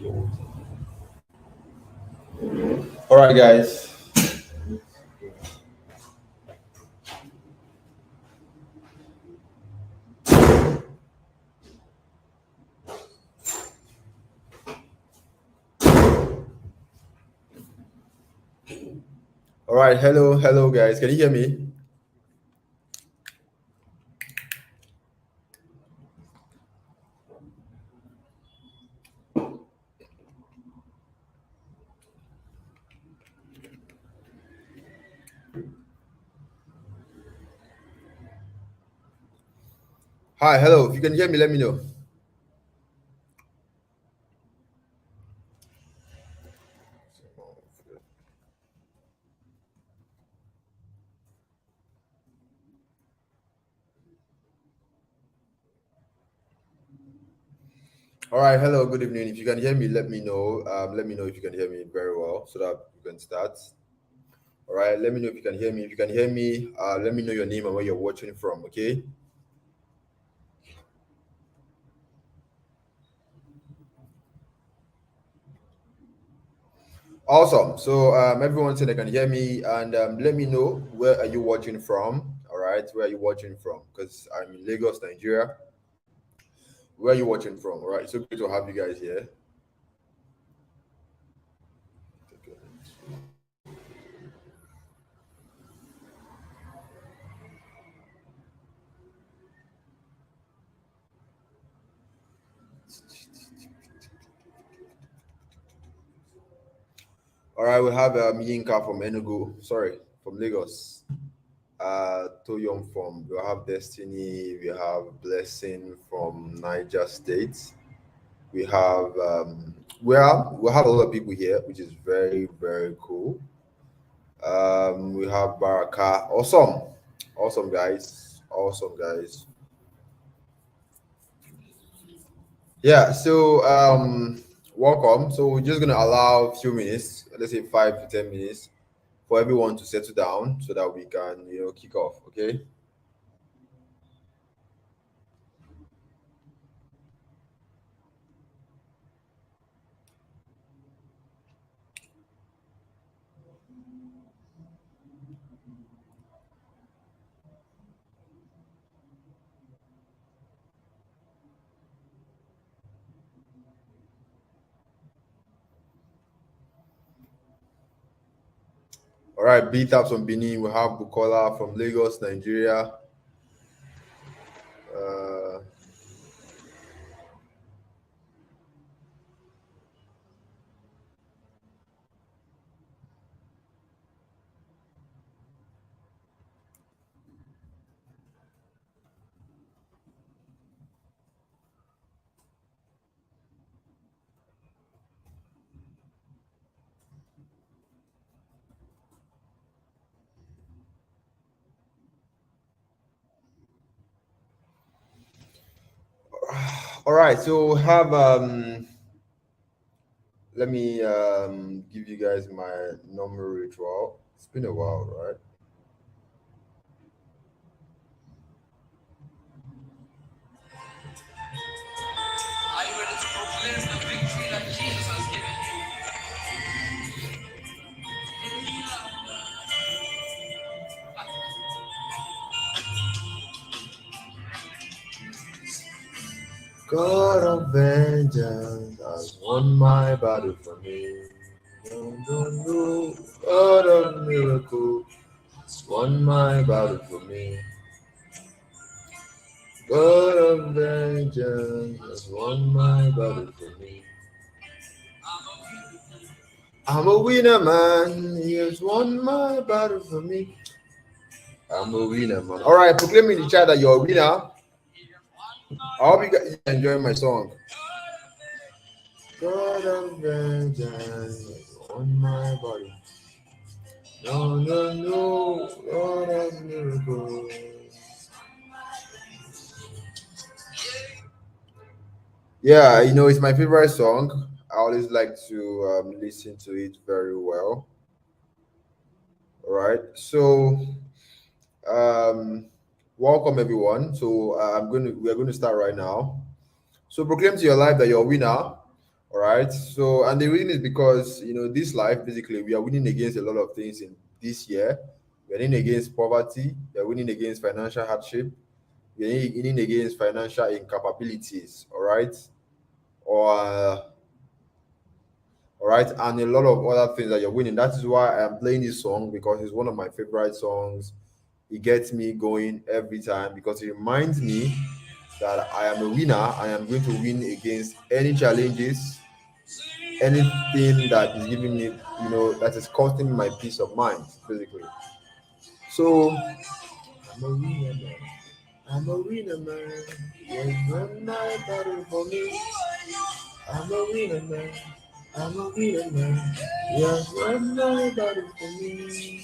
All right, guys. All right. Hello, guys. Can you hear me? Hi, hello. If you can hear me, let me know. All right. Hello. Good evening. If you can hear me, let me know. Let me know if you can hear me very well, so that we can start. All right. Let me know if you can hear me. If you can hear me, let me know your name and where you're watching from. Okay. Awesome. So everyone said they can hear me, and let me know where are you watching from. All right. Where are you watching from? Because I'm in Lagos, Nigeria. Where are you watching from? All right. So good to have you guys here. All right, we have Yinka from Enugu. Sorry, from Lagos. Toyom from. We have Destiny. We have Blessing from Niger State. We have we have a lot of people here, which is very cool. We have Baraka. Awesome guys. Awesome guys. Yeah. So welcome. So we're just gonna allow a few minutes. Let's say 5 to 10 minutes for everyone to settle down so that we can, kick off. Okay. All right. B Taps from Benin. We have Bukola from Lagos, Nigeria. Uh, all right. So we have let me give you guys my normal ritual. It's been a while, right? Are you ready to proclaim the victory that Jesus has given you? God of vengeance has won my battle for me. No, no, no. God of miracle has won my battle for me. God of vengeance has won my battle for me. I'm a winner, man. He has won my battle for me. I'm a winner, man. All right, proclaim in the chat that you're a winner. I hope you guys enjoying my song. God of vengeance has won my body. No, no, no. God of miracles. Yeah, it's my favorite song. I always like to listen to it very well. All right, so um, welcome everyone. So we're going to start right now. So proclaim to your life that you're a winner. All All right. So, and the reason is because this life basically we are winning against a lot of things in this year. We're winning against poverty. We're winning against financial hardship. We're winning against financial incapabilities. All right. Or all right, and a lot of other things that you're winning. That is why I am playing this song because it's one of my favorite songs. It gets me going every time because it reminds me that I am a winner. I am going to win against any challenges, anything that is giving me, that is costing me my peace of mind, basically. So I'm a winner man. I'm a winner man. There's one night battle for me. I'm a winner man. I'm a winner man. There's one night battle for me.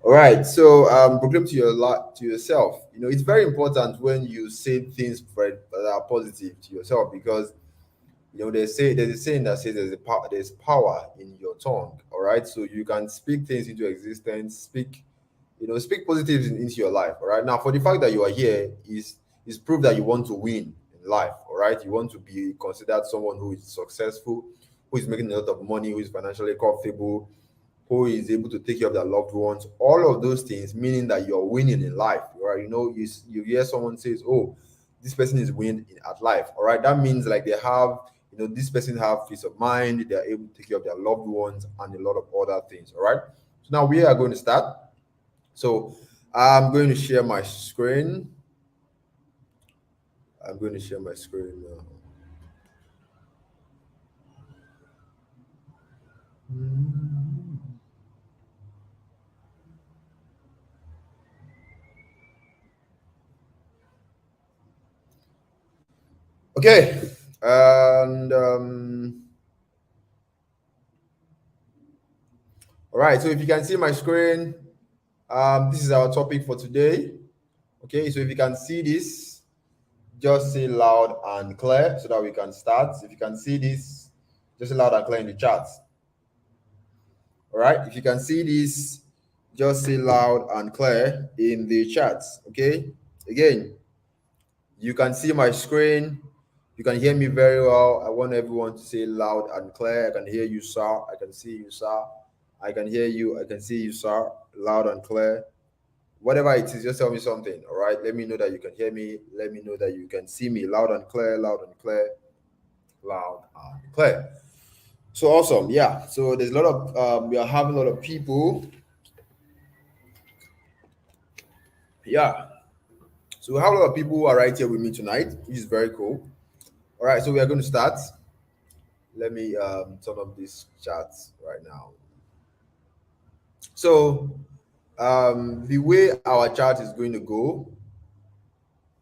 All right, so proclaim to your to yourself. It's very important when you say things that are positive to yourself because there's a saying that says there's power in your tongue. All right, so you can speak things into existence, speak positives into your life. All right, now for the fact that you are here is proof that you want to win in life. All right, you want to be considered someone who is successful, who is making a lot of money, who is financially comfortable, who is able to take care of their loved ones. All of those things meaning that you're winning in life. Right, you hear someone says, oh, this person is winning at life. All right, that means like they have, this person have peace of mind, they're able to take care of their loved ones and a lot of other things. All right, so now we are going to start. So I'm going to share my screen. I'm going to share my screen now. Okay, and all right. So if you can see my screen, this is our topic for today. Okay, so if you can see this, just say loud and clear so that we can start. If you can see this, just say loud and clear in the chat. All right, if you can see this, just say loud and clear in the chat. Okay, again, you can see my screen. You can hear me very well. I want everyone to say loud and clear. I can hear you, sir. I can see you, sir. I can hear you. I can see you, sir. Loud and clear. Whatever it is, just tell me something. All right. Let me know that you can hear me. Let me know that you can see me. Loud and clear. Loud and clear. Loud and clear. So awesome. Yeah. So there's a lot of we are having a lot of people. Yeah. So we have a lot of people who are right here with me tonight, which is very cool. All right. So we are going to start. Let me turn up this chat right now. So the way our chat is going to go,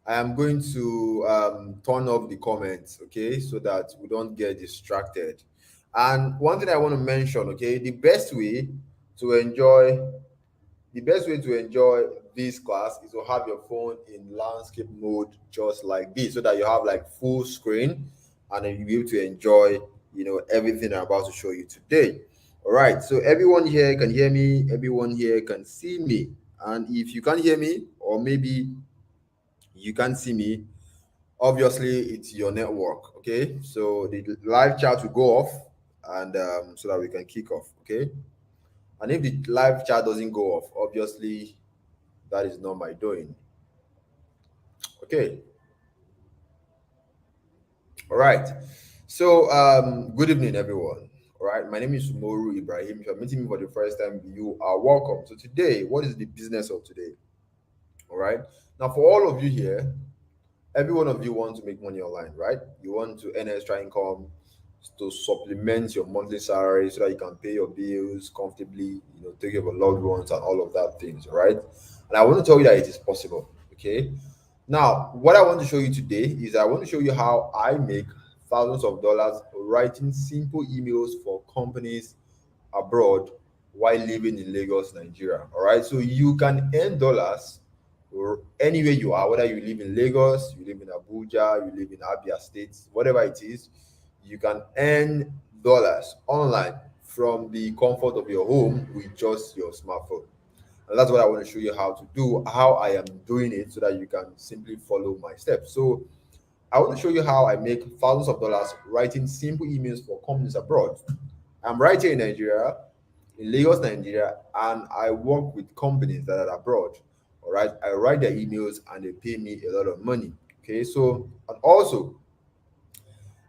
I am going to turn off the comments, okay, so that we don't get distracted. And one thing I want to mention, okay, the best way to enjoy this class is to have your phone in landscape mode just like this, so that you have like full screen and then you'll be able to enjoy, everything I'm about to show you today. All right, so everyone here can hear me, everyone here can see me. And if you can't hear me, or maybe you can't see me, obviously it's your network. Okay, so the live chat will go off, and so that we can kick off. Okay, and if the live chat doesn't go off, obviously that is not my doing. Okay, all right. So good evening, everyone. All right, my name is Moru Ibrahim. If you're meeting me for the first time, you are welcome. So today, what is the business of today? All right, now for all of you here, every one of you want to make money online, right? You want to earn extra income to supplement your monthly salary so that you can pay your bills comfortably, take care of your loved ones and all of that things, all right? And I want to tell you that it is possible, okay? Now, what I want to show you today is I want to show you how I make thousands of dollars writing simple emails for companies abroad while living in Lagos, Nigeria. All right, so you can earn dollars or anywhere you are, whether you live in Lagos, you live in Abuja, you live in Abia State, whatever it is, you can earn dollars online from the comfort of your home with just your smartphone. And that's what I want to show you how to do, how I am doing it, so that you can simply follow my steps. So I want to show you how I make thousands of dollars writing simple emails for companies abroad. I'm right here in Nigeria, in Lagos, Nigeria, and I work with companies that are abroad. All right, I write their emails and they pay me a lot of money. Okay, so and also,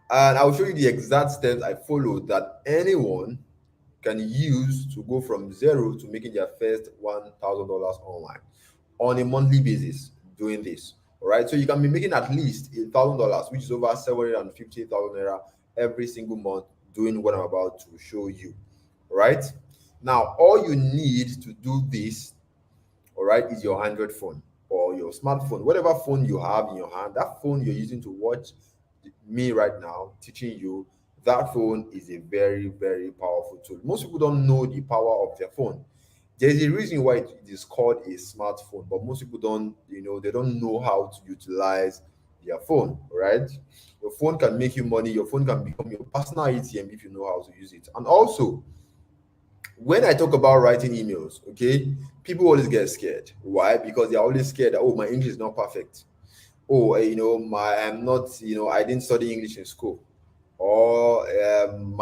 and I'll show you the exact steps I follow that anyone can use to go from zero to making their first $1,000 online on a monthly basis doing this. All right. So you can be making at least $1,000, which is over 750,000 naira every single month doing what I'm about to show you. All right. Now, all you need to do this, all right, is your Android phone or your smartphone, whatever phone you have in your hand, that phone you're using to watch me right now teaching you, that phone is a very, very powerful tool. Most people don't know the power of their phone. There's a reason why it is called a smartphone, but most people don't, they don't know how to utilize their phone, right? Your phone can make you money, your phone can become your personal ATM if you know how to use it. And also, when I talk about writing emails, okay, people always get scared. Why? Because they're always scared that, oh, my English is not perfect. Oh, I'm not, I didn't study English in school, or I'm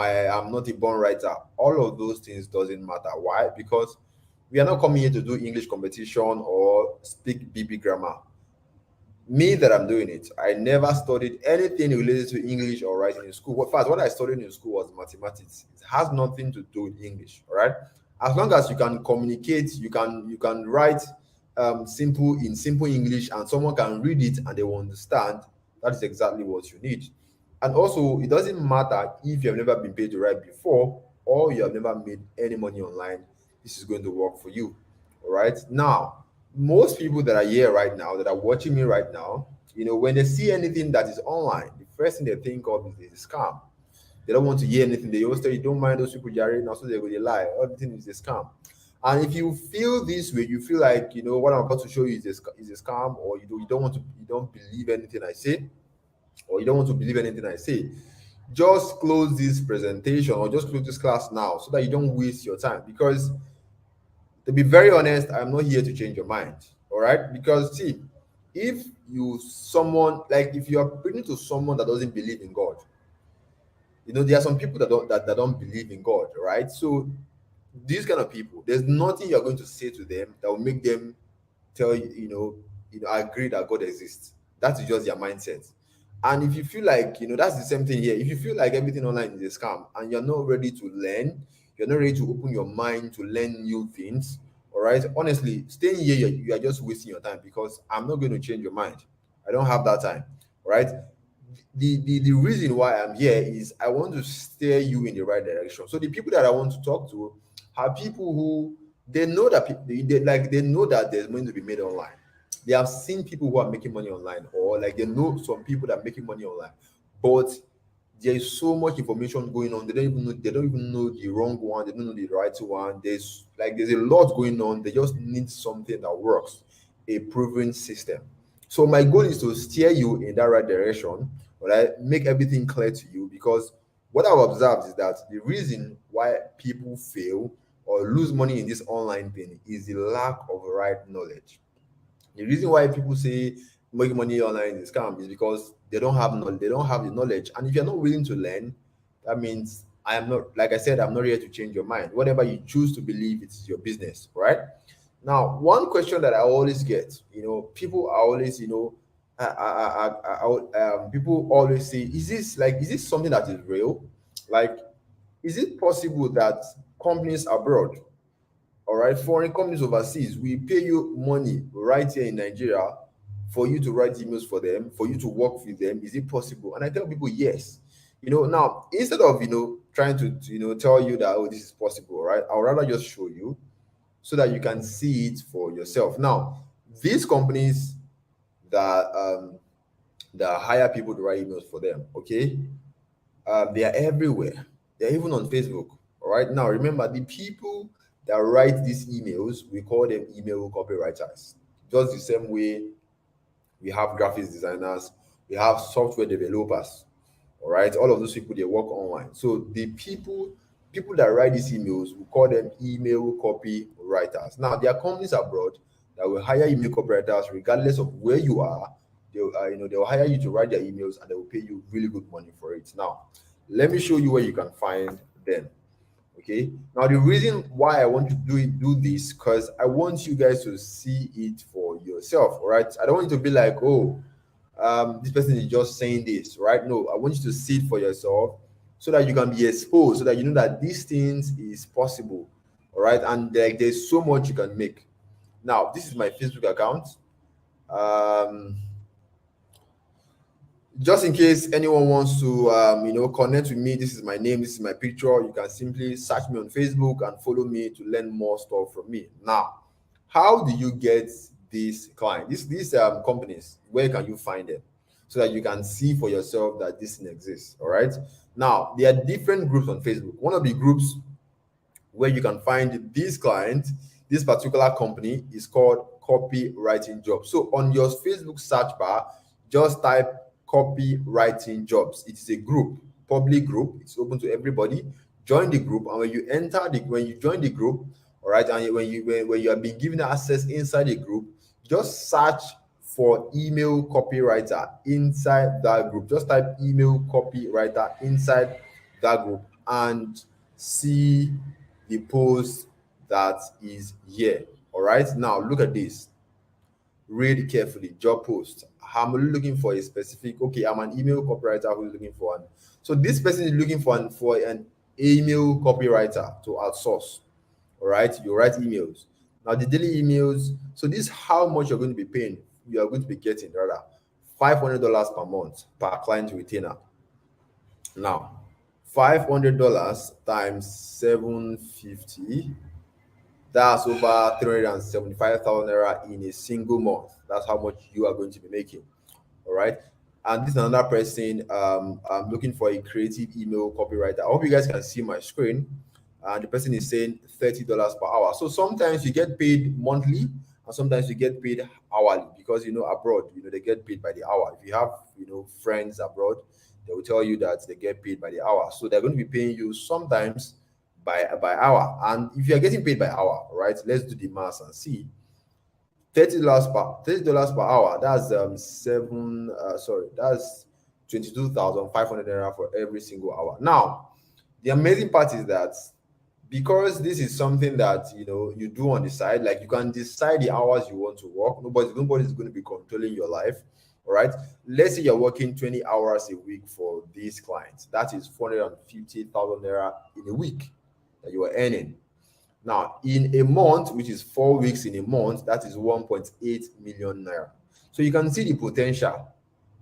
not a born writer. All of those things doesn't matter. Why? Because we are not coming here to do English competition or speak BB grammar. Me that I'm doing it, I never studied anything related to English or writing in school. In fact, what I studied in school was mathematics. It has nothing to do with English. All right. As long as you can communicate, you can write simple English, and someone can read it and they will understand. That is exactly what you need. And also, it doesn't matter if you have never been paid to write before or you have never made any money online. This is going to work for you. All right. Now, most people that are here right now, that are watching me right now, when they see anything that is online, the first thing they think of is a scam. They don't want to hear anything. They always tell you, don't mind those people, Jerry. Now, so they go, they lie. Everything is a scam. And if you feel this way, you feel like, what I'm about to show you is a scam, or you don't believe anything I say, or you don't want to believe anything I say, just close this presentation or just close this class now so that you don't waste your time. Because to be very honest, I'm not here to change your mind. All right. Because see, if you are preaching to someone that doesn't believe in God, there are some people that don't believe in God, right? So these kind of people, there's nothing you're going to say to them that will make them tell you, agree that God exists. That is just their mindset. And if you feel like, that's the same thing here. If you feel like everything online is a scam and you're not ready to learn, you're not ready to open your mind to learn new things, all right? Honestly, staying here, you are just wasting your time, because I'm not going to change your mind. I don't have that time, all right? The reason why I'm here is I want to steer you in the right direction. So the people that I want to talk to are people who they know that they know that there's money to be made online. They have seen people who are making money online, or like they know some people that are making money online, but there is so much information going on. They don't even know the wrong one. They don't know the right one. There's a lot going on. They just need something that works, a proven system. So my goal is to steer you in that right direction, right? Make everything clear to you, because what I've observed is that the reason why people fail or lose money in this online thing is the lack of right knowledge. The reason why people say making money online is scam is because they don't have knowledge, they don't have the knowledge. And if you're not willing to learn, that means I am not, like I said, I'm not here to change your mind. Whatever you choose to believe, it's your business, right? Now, one question that I always get, people are always, people always say, is this something that is real? Like, is it possible that companies abroad, all right, foreign companies overseas, we pay you money right here in Nigeria for you to write emails for them, for you to work with them? Is it possible? And I tell people yes. Now, instead of trying to tell you that, oh, this is possible, right? I'll rather just show you so that you can see it for yourself. Now, these companies that hire people to write emails for them, okay, they are everywhere. They're even on Facebook. All right. Now, remember, the people that write these emails, we call them email copywriters. Just the same way we have graphics designers, we have software developers. All right. All of those people, they work online. So the people people that write these emails, we call them email copywriters. Now, there are companies abroad that will hire email copywriters regardless of where you are. They'll hire you to write their emails and they will pay you really good money for it. Now, let me show you where you can find them. Okay. Now, the reason why I want to do this, because I want you guys to see it for yourself. All right. I don't want you to be like, oh, this person is just saying this, right? No, I want you to see it for yourself so that you can be exposed, so that you know that these things is possible. All right. And there's so much you can make. Now, this is my Facebook account. Just in case anyone wants to connect with me, this is my name, this is my picture. You can simply search me on Facebook and follow me to learn more stuff from me. Now, how do you get these clients, these companies? Where can you find them so that you can see for yourself that this thing exists? All right. Now, there are different groups on Facebook. One of the groups where you can find these clients, this particular company, is called Copywriting Jobs. So on your Facebook search bar, just type Copywriting Jobs. It is a group, public group. It's open to everybody. Join the group, and when you join the group, all right, and when you are being given access inside the group, just search for email copywriter inside that group. Just type email copywriter inside that group and see the post that is here. All right, now look at this. Read carefully. Job post. I'm looking for a specific, okay, I'm an email copywriter who's looking for one. So this person is looking for an email copywriter to outsource. All right, you write emails. Now the daily emails, so this is how much you're going to be paying. You are going to be getting rather $500 per month per client retainer. Now, $500 times 750, that's over 375,000 naira in a single month. That's how much you are going to be making. All right. And this is another person. I'm looking for a creative email copywriter. I hope you guys can see my screen. And the person is saying $30 per hour. So sometimes you get paid monthly, and sometimes you get paid hourly, because abroad, they get paid by the hour. If you have friends abroad, they will tell you that they get paid by the hour. So they're going to be paying you sometimes by hour. And if you're getting paid by hour, right, let's do the math and see. $30 per hour, that's that's 22,500 naira for every single hour. Now, the amazing part is that because this is something that you do on the side, like you can decide the hours you want to work. Nobody's going to be controlling your life. All right. Let's say you're working 20 hours a week for these clients. That is 450,000 naira in a week that you are earning. Now, in a month, which is 4 weeks in a month, that is 1.8 million naira. So you can see the potential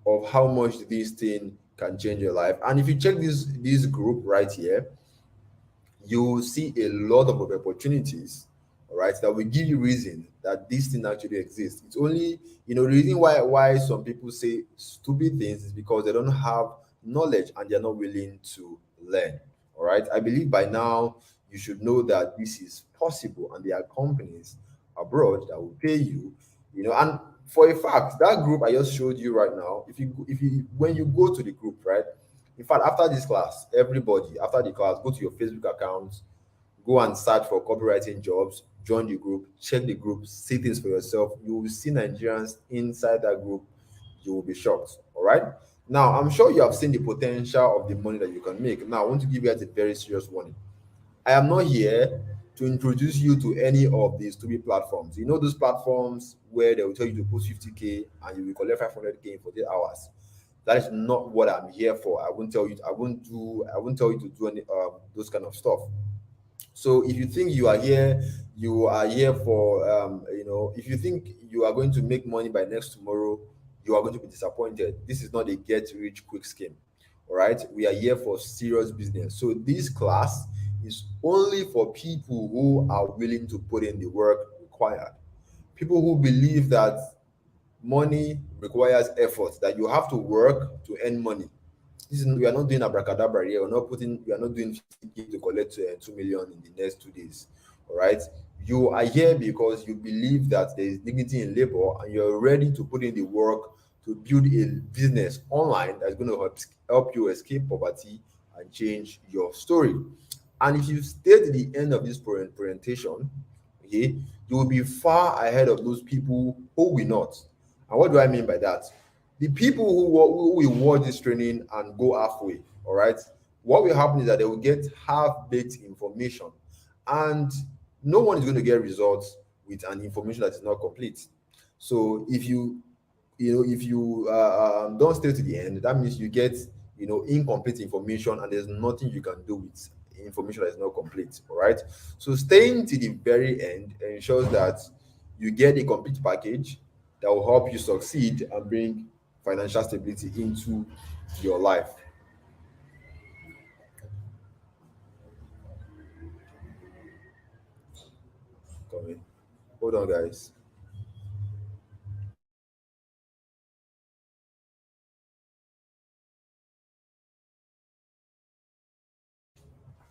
of how much this thing can change your life. And if you check this group right here, you will see a lot of opportunities, all right, that will give you reason that this thing actually exists. It's only, the reason why some people say stupid things is because they don't have knowledge and they're not willing to learn. All right. I believe by now you should know that this is possible, and there are companies abroad that will pay you, and for a fact, that group I just showed you right now, when you go to the group, right? In fact, after this class, everybody, after the class, go to your Facebook accounts, go and search for copywriting jobs, join the group, check the group, see things for yourself. You will see Nigerians inside that group. You will be shocked. All right. Now, I'm sure you have seen the potential of the money that you can make. Now, I want to give you guys a very serious warning. I am not here to introduce you to any of these stupid platforms. Those platforms where they will tell you to put 50K and you will collect 500K for 8 hours. That is not what I'm here for. I won't tell you to do any those kind of stuff. So if you think you are here for if you think you are going to make money by next tomorrow, you are going to be disappointed. This is not a get rich quick scheme. All right, we are here for serious business. So this class is only for people who are willing to put in the work required. People who believe that money requires effort, that you have to work to earn money. We are not doing abracadabra here. We are not doing 50K to collect 2 million in the next 2 days. All right. You are here because you believe that there is dignity in labor, and you're ready to put in the work to build a business online that's going to help you escape poverty and change your story. And if you stay to the end of this presentation, okay, you will be far ahead of those people who will not. And what do I mean by that? The people who will watch this training and go halfway, all right, what will happen is that they will get half-baked information, and no one is going to get results with an information that is not complete. So if you don't stay to the end, that means you get incomplete information, and there's nothing you can do with information that is not complete. All right. So staying to the very end ensures that you get a complete package that will help you succeed and bring financial stability into your life. Come in. Hold on, guys.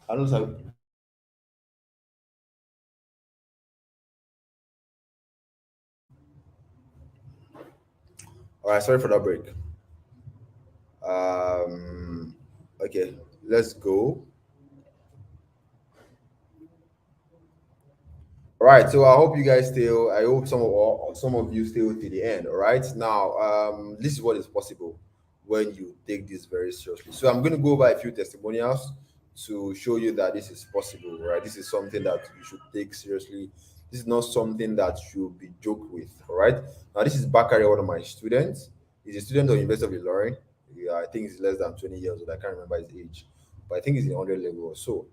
I don't have. All right. Sorry for that break. Um. Okay. Let's go. All right, so I hope you guys still. I hope some of you still to the end. All right, now this is what is possible when you take this very seriously. So I'm going to go over a few testimonials to show you that this is possible. Right, this is something that you should take seriously. This is not something that should be joked with. All right, now this is Bakari, one of my students. He's a student of University of Ilorin. Yeah, I think he's less than 20 years old. I can't remember his age, but I think he's in 100 level or so.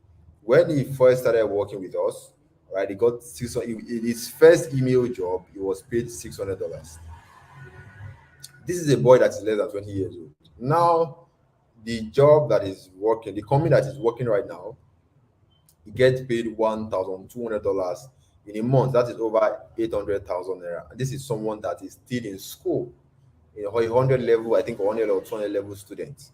When he first started working with us, right? He got 600. His first email job, he was paid $600. This is a boy that is less than 20 years old. Now, the job that is working, the company that is working right now, he gets paid $1,200 in a month. That is over 800,000 naira. And this is someone that is still in school, a 100 level, I think 100 or 200 level student,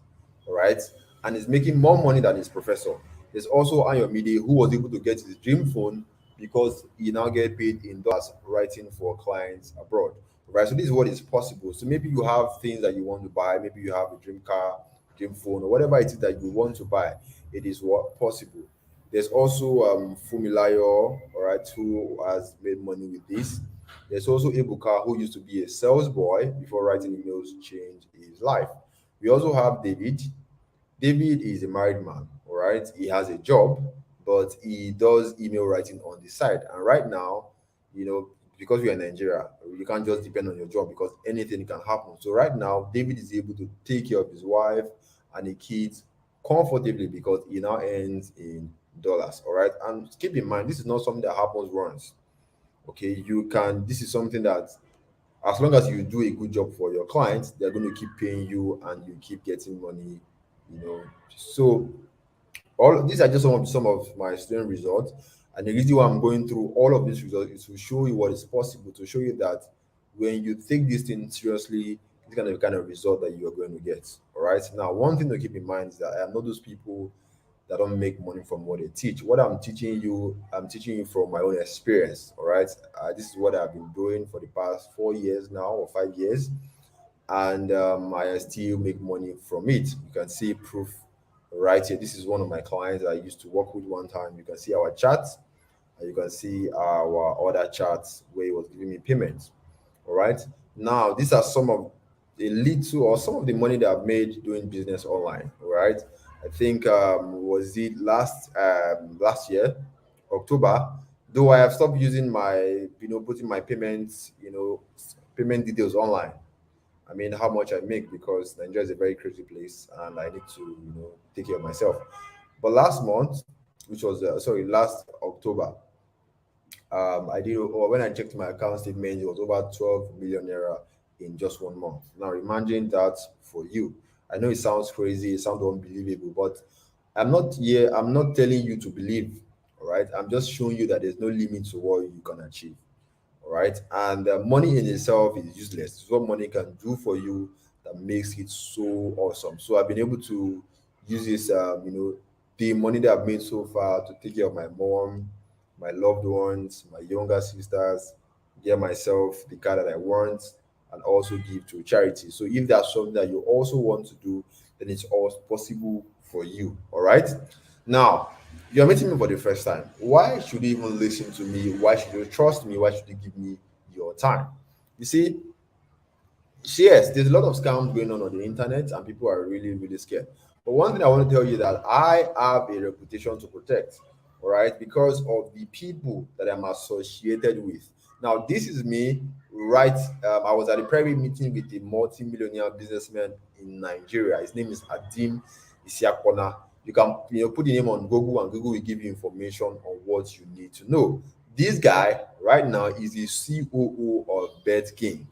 all right, and is making more money than his professor. There's also Ayomide, who was able to get his dream phone because he now get paid in dollars writing for clients abroad, right? So this is what is possible. So maybe you have things that you want to buy, maybe you have a dream car, dream phone, or whatever it is that you want to buy. It is what possible. There's also Fumilayo, all right, who has made money with this. There's also Ebuka, who used to be a sales boy before writing emails changed his life. We also have David. David is a married man, all right? He has a job, but he does email writing on the side. And right now, because we are in Nigeria, you can't just depend on your job because anything can happen. So right now, David is able to take care of his wife and the kids comfortably because he now earns in dollars, all right? And keep in mind, this is not something that happens once. Okay, this is something that as long as you do a good job for your clients, they're going to keep paying you and you keep getting money, you know. So all these are just some of my student results. And the reason why I'm going through all of these results is to show you what is possible, to show you that when you take this thing seriously, it's kind of the kind of result that you are going to get. All right. Now, one thing to keep in mind is that I am not those people that don't make money from what they teach. What I'm teaching you from my own experience. All right. This is what I've been doing for the past 4 years now or 5 years, and I still make money from it. You can see proof right here. This is one of my clients I used to work with one time. You can see our chats, and you can see our other charts where he was giving me payments. All right. Now, these are some of a little or some of the money that I've made doing business online. All right. I think was it last year, October. Though I have stopped using putting my payments, payment details online. I mean, how much I make because Nigeria is a very crazy place and I need to, take care of myself. But last month, which was last October, I did, or when I checked my account statement, it was over 12 million naira in just 1 month. Now, imagine that for you. I know it sounds crazy, it sounds unbelievable, but I'm not telling you to believe, all right? I'm just showing you that there's no limit to what you can achieve. All right. And money in itself is useless. It's what money can do for you that makes it so awesome. So I've been able to use this, the money that I've made so far to take care of my mom, my loved ones, my younger sisters, get myself the car that I want, and also give to charity. So if that's something that you also want to do, then it's all possible for you. All right. Now, You're meeting me for the first time. Why should you even listen to me? Why should you trust me? Why should you give me your time? You see, yes, there's a lot of scams going on the internet, and people are really, really scared. But one thing I want to tell you that I have a reputation to protect, all right, because of the people that I'm associated with. Now, this is me, right? I was at a private meeting with a multi-millionaire businessman in Nigeria. His name is Adim Isiakona. You can, put the name on Google, and Google will give you information on what you need to know. This guy right now is the COO of Bet King.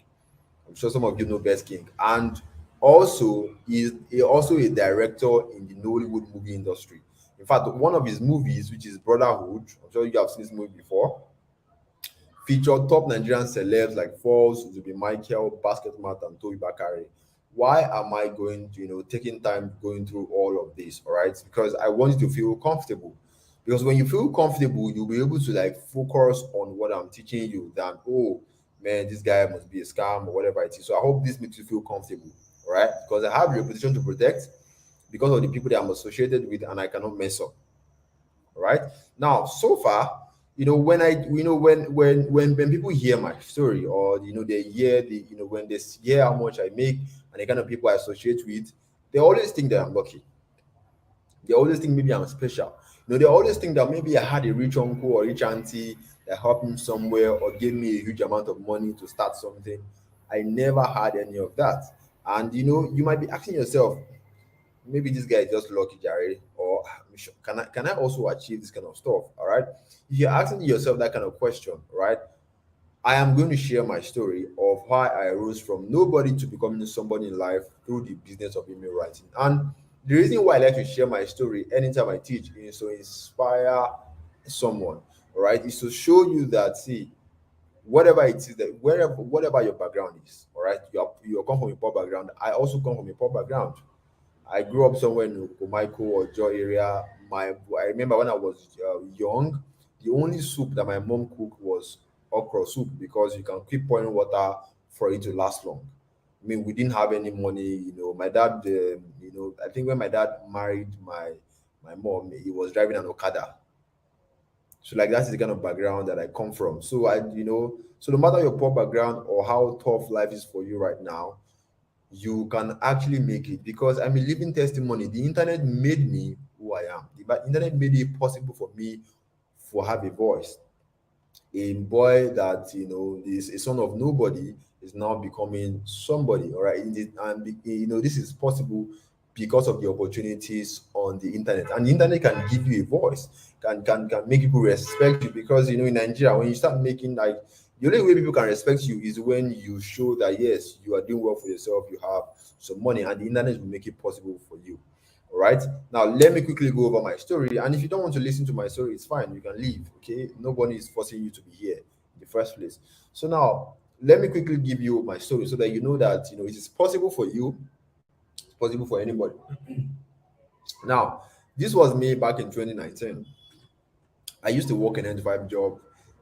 I'm sure some of you know Best King, and also is also a director in the Nollywood movie industry. In fact, one of his movies, which is Brotherhood, I'm sure you have seen this movie before, featured top Nigerian celebs like Falls, Zubi Michael, Basketmat, and Toby Bakari. Why am I going to, taking time going through all of this? All right, because I want you to feel comfortable. Because when you feel comfortable, you'll be able to like focus on what I'm teaching you than, oh man, this guy must be a scam or whatever it is. So I hope this makes you feel comfortable. All right, because I have a reputation to protect because of the people that I'm associated with, and I cannot mess up. Right now, so far, when I when people hear my story, or they hear when they hear how much I make and the kind of people I associate with, they always think that I'm lucky. They always think maybe I'm special. They always think that maybe I had a rich uncle or rich auntie that helped me somewhere or gave me a huge amount of money to start something. I never had any of that. And you might be asking yourself, maybe this guy is just lucky, Jerry, or can I also achieve this kind of stuff? All right. If you're asking yourself that kind of question, right, I am going to share my story of how I rose from nobody to becoming somebody in life through the business of email writing. And the reason why I like to share my story anytime I teach is to inspire someone, all right, is to show you that, see, whatever it is, that whatever your background is, all right, you come from a poor background. I also come from a poor background. I grew up somewhere in Okomaiko or Joy area. I remember when I was young, the only soup that my mom cooked was okra soup, because you can keep pouring water for it to last long. I mean, we didn't have any money. My dad, I think when my dad married my mom, he was driving an Okada. So like that's the kind of background that I come from. So so no matter your poor background or how tough life is for you right now, you can actually make it, because I'm a living testimony. The internet made me who I am. The internet made it possible for me for have a voice. A boy that is a son of nobody is now becoming somebody. All right, this is possible because of the opportunities on the internet, and the internet can give you a voice, can make people respect you, because in Nigeria, when you start making like, the only way people can respect you is when you show that yes, you are doing well for yourself, you have some money, and the internet will make it possible for you. All right. Now, let me quickly go over my story. And if you don't want to listen to my story, it's fine. You can leave. Okay. Nobody is forcing you to be here in the first place. So, now let me quickly give you my story so that you know that, it is possible for you, it's possible for anybody. Now, this was me back in 2019. I used to work a 9 to 5 job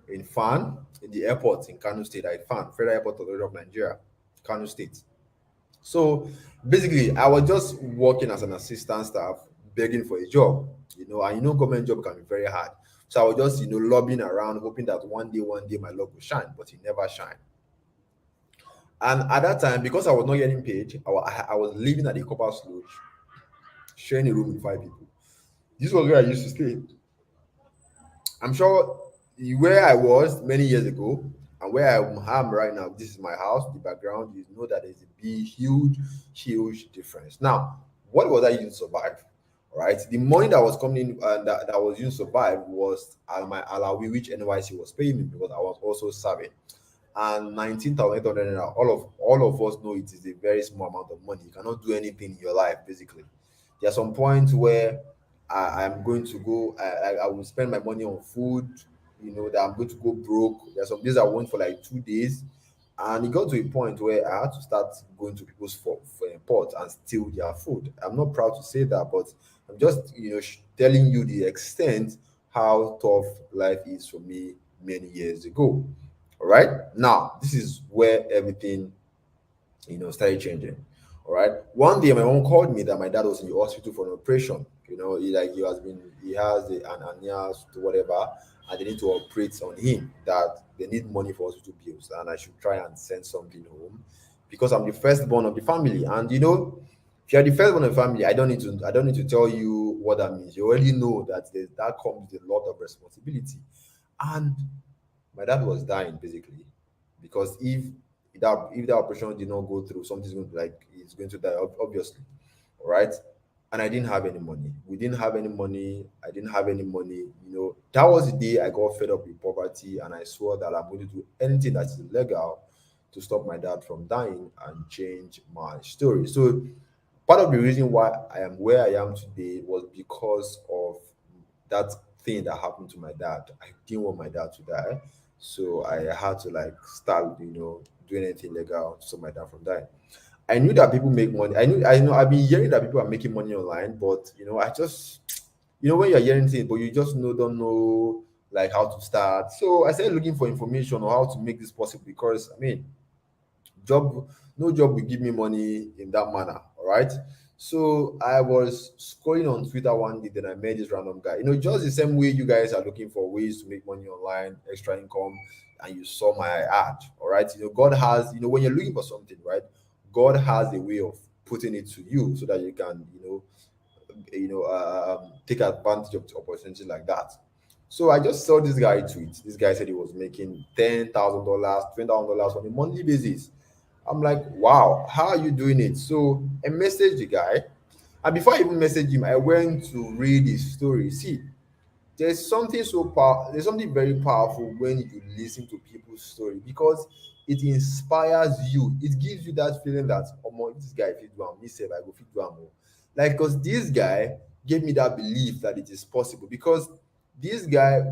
in FAN, in the airport in Kano State. I FAN, Federal Airport Authority of Nigeria, Kano State. So basically, I was just working as an assistant staff, begging for a job. And government job can be very hard. So I was just, lobbying around, hoping that one day my luck will shine, but it never shined. And at that time, because I was not getting paid, I was living at the Copper Lodge, sharing a room with 5 people. This was where I used to stay. I'm sure where I was many years ago and where I am right now, this is my house, the background, you know that there's a big, huge difference. Now, what was I using to survive? All right. The money that was coming in that was used to survive was my alawi, which NYC was paying me, because I was also serving. And 19,800 naira, all of us know it is a very small amount of money. You cannot do anything in your life, basically. There are some points where I'm going to go, I will spend my money on food, that I'm going to go broke. There are some days I went for like 2 days. And it got to a point where I had to start going to people's pot and steal their food. I'm not proud to say that, but I'm just, telling you the extent how tough life is for me many years ago. All right. Now, this is where everything, started changing. All right. One day, my mom called me that my dad was in the hospital for an operation. he has an hernia to whatever, and they need to operate on him. That they need money for hospital bills, and I should try and send something home because I'm the firstborn of the family. And if you're the firstborn of the family, I don't need to tell you what that means. You already know that that comes with a lot of responsibility. And my dad was dying basically because if that operation did not go through, something's going to like it's going to die obviously, all right. And I didn't have any money. We didn't have any money. I didn't have any money. That was the day I got fed up with poverty, and I swore that I'm going to do anything that is legal to stop my dad from dying and change my story. So part of the reason why I am where I am today was because of that thing that happened to my dad. I didn't want my dad to die. So I had to like start, doing anything legal to stop my dad from dying. I knew that people make money. I know I've been hearing that people are making money online, but I just when you're hearing things, but you just don't know like how to start. So I started looking for information on how to make this possible because I mean job no job will give me money in that manner, all right. So I was scrolling on Twitter one day, then I met this random guy, just the same way you guys are looking for ways to make money online, extra income, and you saw my ad, all right. God has, when you're looking for something, right, God has a way of putting it to you so that you can take advantage of the opportunity like that. So I just saw this guy tweet. This guy said he was making $10,000, $20,000 on a monthly basis. I'm like, wow, how are you doing it? So I messaged the guy, and before I even messaged him, I went to read his story. See, there's something very powerful when you listen to people's story because it inspires you. It gives you that feeling that, oh my, this guy fit do am, me sef I go fit do am o. Like, because this guy gave me that belief that it is possible because this guy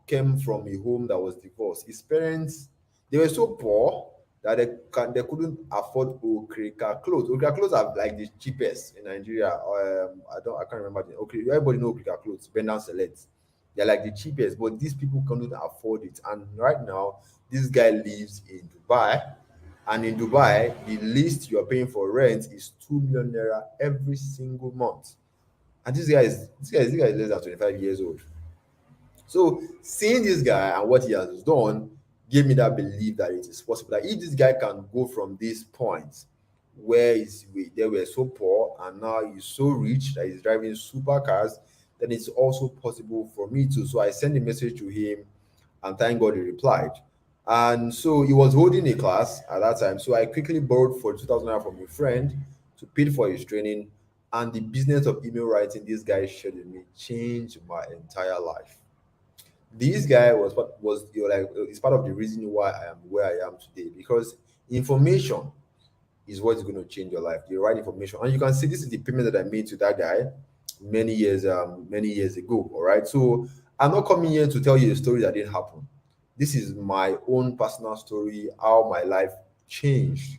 came from a home that was divorced. His parents, they were so poor that they couldn't afford Okrika clothes. Okrika clothes are like the cheapest in Nigeria. I can't remember the okay. Everybody know Okrika clothes, Bend Down Select. They're like the cheapest, but these people cannot afford it. And right now, this guy lives in Dubai, and in Dubai, the least you are paying for rent is 2 million naira every single month. And this guy is less than 25 years old. So seeing this guy and what he has done gave me that belief that it is possible. That if this guy can go from this point where they were so poor and now he's so rich that he's driving supercars, then it's also possible for me too. So I sent a message to him, and thank God he replied. And so he was holding a class at that time. So I quickly borrowed for 2,000 naira from a friend to pay for his training. And the business of email writing this guy shared with me changed my entire life. This guy was like it's part of the reason why I am where I am today because information is what is going to change your life. The right information, and you can see this is the payment that I made to that guy many years ago. All right, so I'm not coming here to tell you a story that didn't happen. This is my own personal story, how my life changed.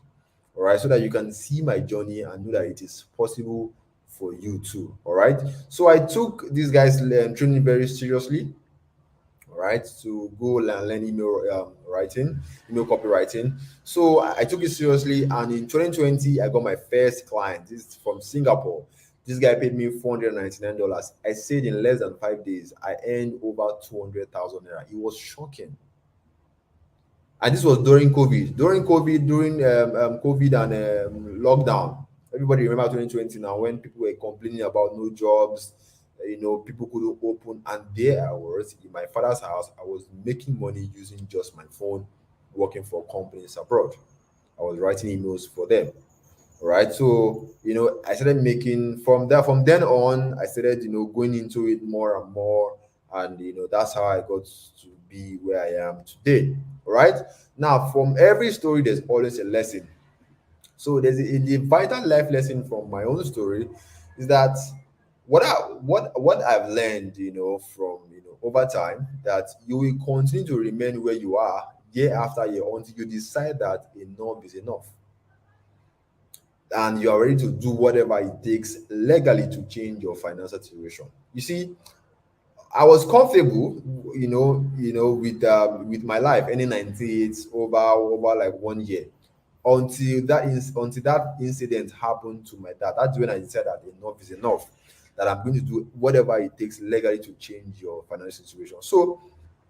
All right, so that you can see my journey and know that it is possible for you too. All right, so I took this guy's training very seriously, right, to go and learn email writing, email copywriting. So I took it seriously, and in 2020, I got my first client. This is from Singapore. This guy paid me $499. I said in less than 5 days, I earned over 200,000 naira. It was shocking. And this was during COVID. During COVID and lockdown. Everybody remember 2020 now when people were complaining about no jobs, people couldn't open. And there I was in my father's house. I was making money using just my phone, working for companies abroad. I was writing emails for them. Right. So, I started making from then on, I started, going into it more and more. And, that's how I got to be where I am today. All right. Now, from every story, there's always a lesson. So there's the vital life lesson from my own story is that what I've learned, from over time, that you will continue to remain where you are year after year until you decide that enough is enough, and you are ready to do whatever it takes legally to change your financial situation. You see, I was comfortable, with my life, earning 98 over like 1 year, until that incident happened to my dad. That's when I decided that enough is enough. that I'm going to do whatever it takes legally to change your financial situation. So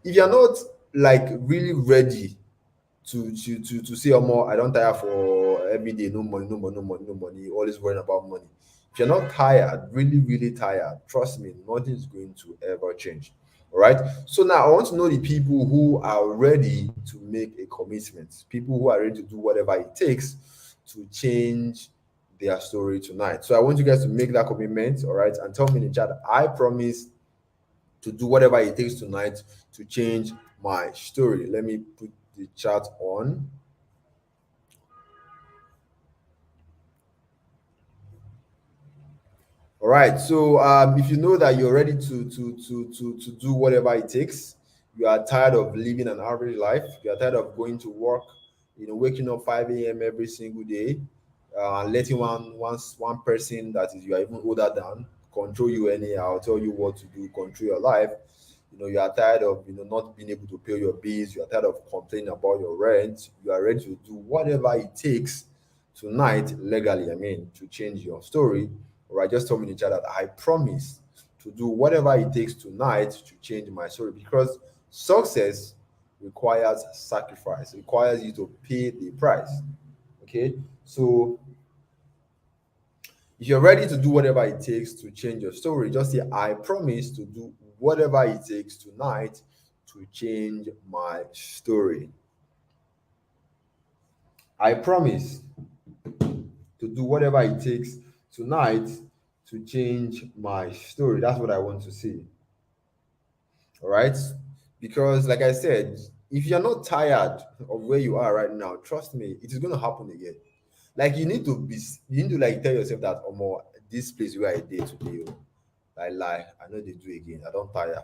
if you're not like really ready to say, oh more, I don't tire for every day, no money, no money, no money, no money, always worrying about money. If you're not tired, really, really tired, trust me, nothing is going to ever change. All right. So now I want to know the people who are ready to make a commitment, people who are ready to do whatever it takes to change their story tonight. So I want you guys to make that commitment, all right, and tell me in the chat, I promise to do whatever it takes tonight to change my story. Let me put the chat on. All right. So if you know that you're ready to do whatever it takes, you are tired of living an average life, you are tired of going to work, waking up 5 a.m. every single day, and letting one person that is you are even older than control you anyhow, tell you what to do, control your life. You are tired of not being able to pay your bills, you are tired of complaining about your rent, you are ready to do whatever it takes tonight legally, I mean, to change your story. All right, just tell me in the chat that I promise to do whatever it takes tonight to change my story, because success requires sacrifice, requires you to pay the price. Okay, so if you're ready to do whatever it takes to change your story, just say, I promise to do whatever it takes tonight to change my story. I promise to do whatever it takes tonight to change my story. That's what I want to see. All right. Because, like I said, if you're not tired of where you are right now, trust me, it is going to happen again. Like you need to like tell yourself that, oh more, this place where I did today, oh, I lie, I know they do again. I don't tire.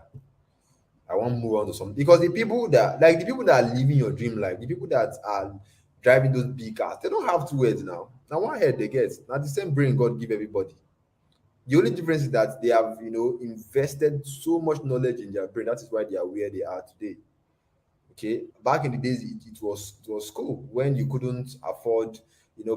I want to move on to something, because the people that are living your dream life, the people that are driving those big cars, they don't have two heads now. Now one head they get. Now the same brain God give everybody. The only difference is that they have invested so much knowledge in their brain. That is why they are where they are today. Okay, back in the days, it was school when you couldn't afford.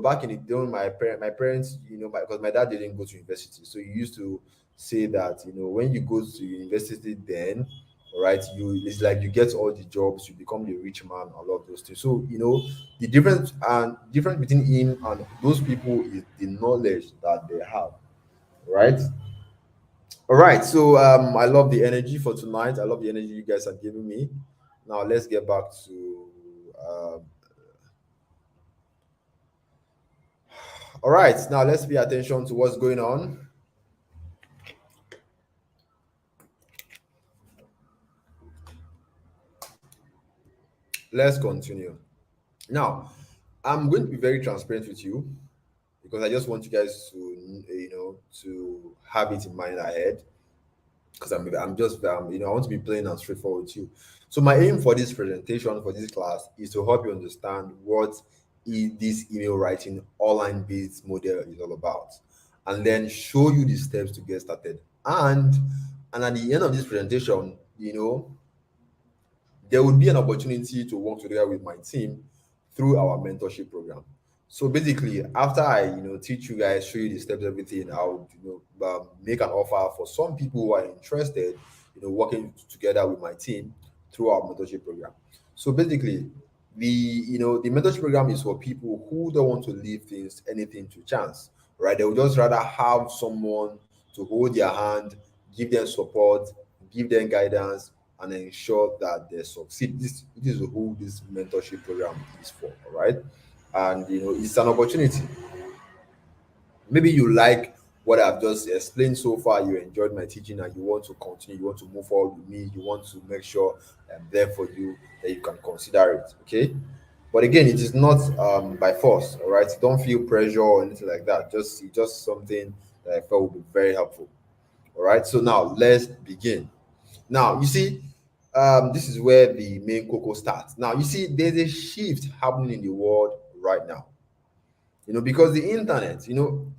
Back in the day, when my parents, because my dad didn't go to university, so you used to say that when you go to university, then all right, it's like you get all the jobs, you become the rich man, a lot of those things. So the difference between him and those people is the knowledge that they have, right? All right, so I love the energy for tonight. I love the energy you guys are giving me. Now let's get back to. All right, now let's pay attention to what's going on. Let's continue. Now, I'm going to be very transparent with you, because I just want you guys to to have it in mind ahead, because I'm just I want to be plain and straightforward with you. So my aim for this presentation, for this class, is to help you understand what this email writing online based model is all about, and then show you the steps to get started. And at the end of this presentation, there would be an opportunity to work together with my team through our mentorship program. So basically, after I teach you guys, show you the steps, everything, I would make an offer for some people who are interested, working together with my team through our mentorship program. So basically, the mentorship program is for people who don't want to leave anything to chance, right? They would just rather have someone to hold their hand, give them support, give them guidance, and ensure that they succeed. This is who this mentorship program is for, all right? And it's an opportunity. Maybe you like what I've just explained so far, you enjoyed my teaching, and you want to continue, you want to move forward with me, you want to make sure I'm there for you, that you can consider it. Okay. But again, it is not by force, all right? Don't feel pressure or anything like that. It's just something that I felt would be very helpful. All right. So now let's begin. Now, you see, this is where the main cocoa starts. Now, you see, there's a shift happening in the world right now. Because the internet,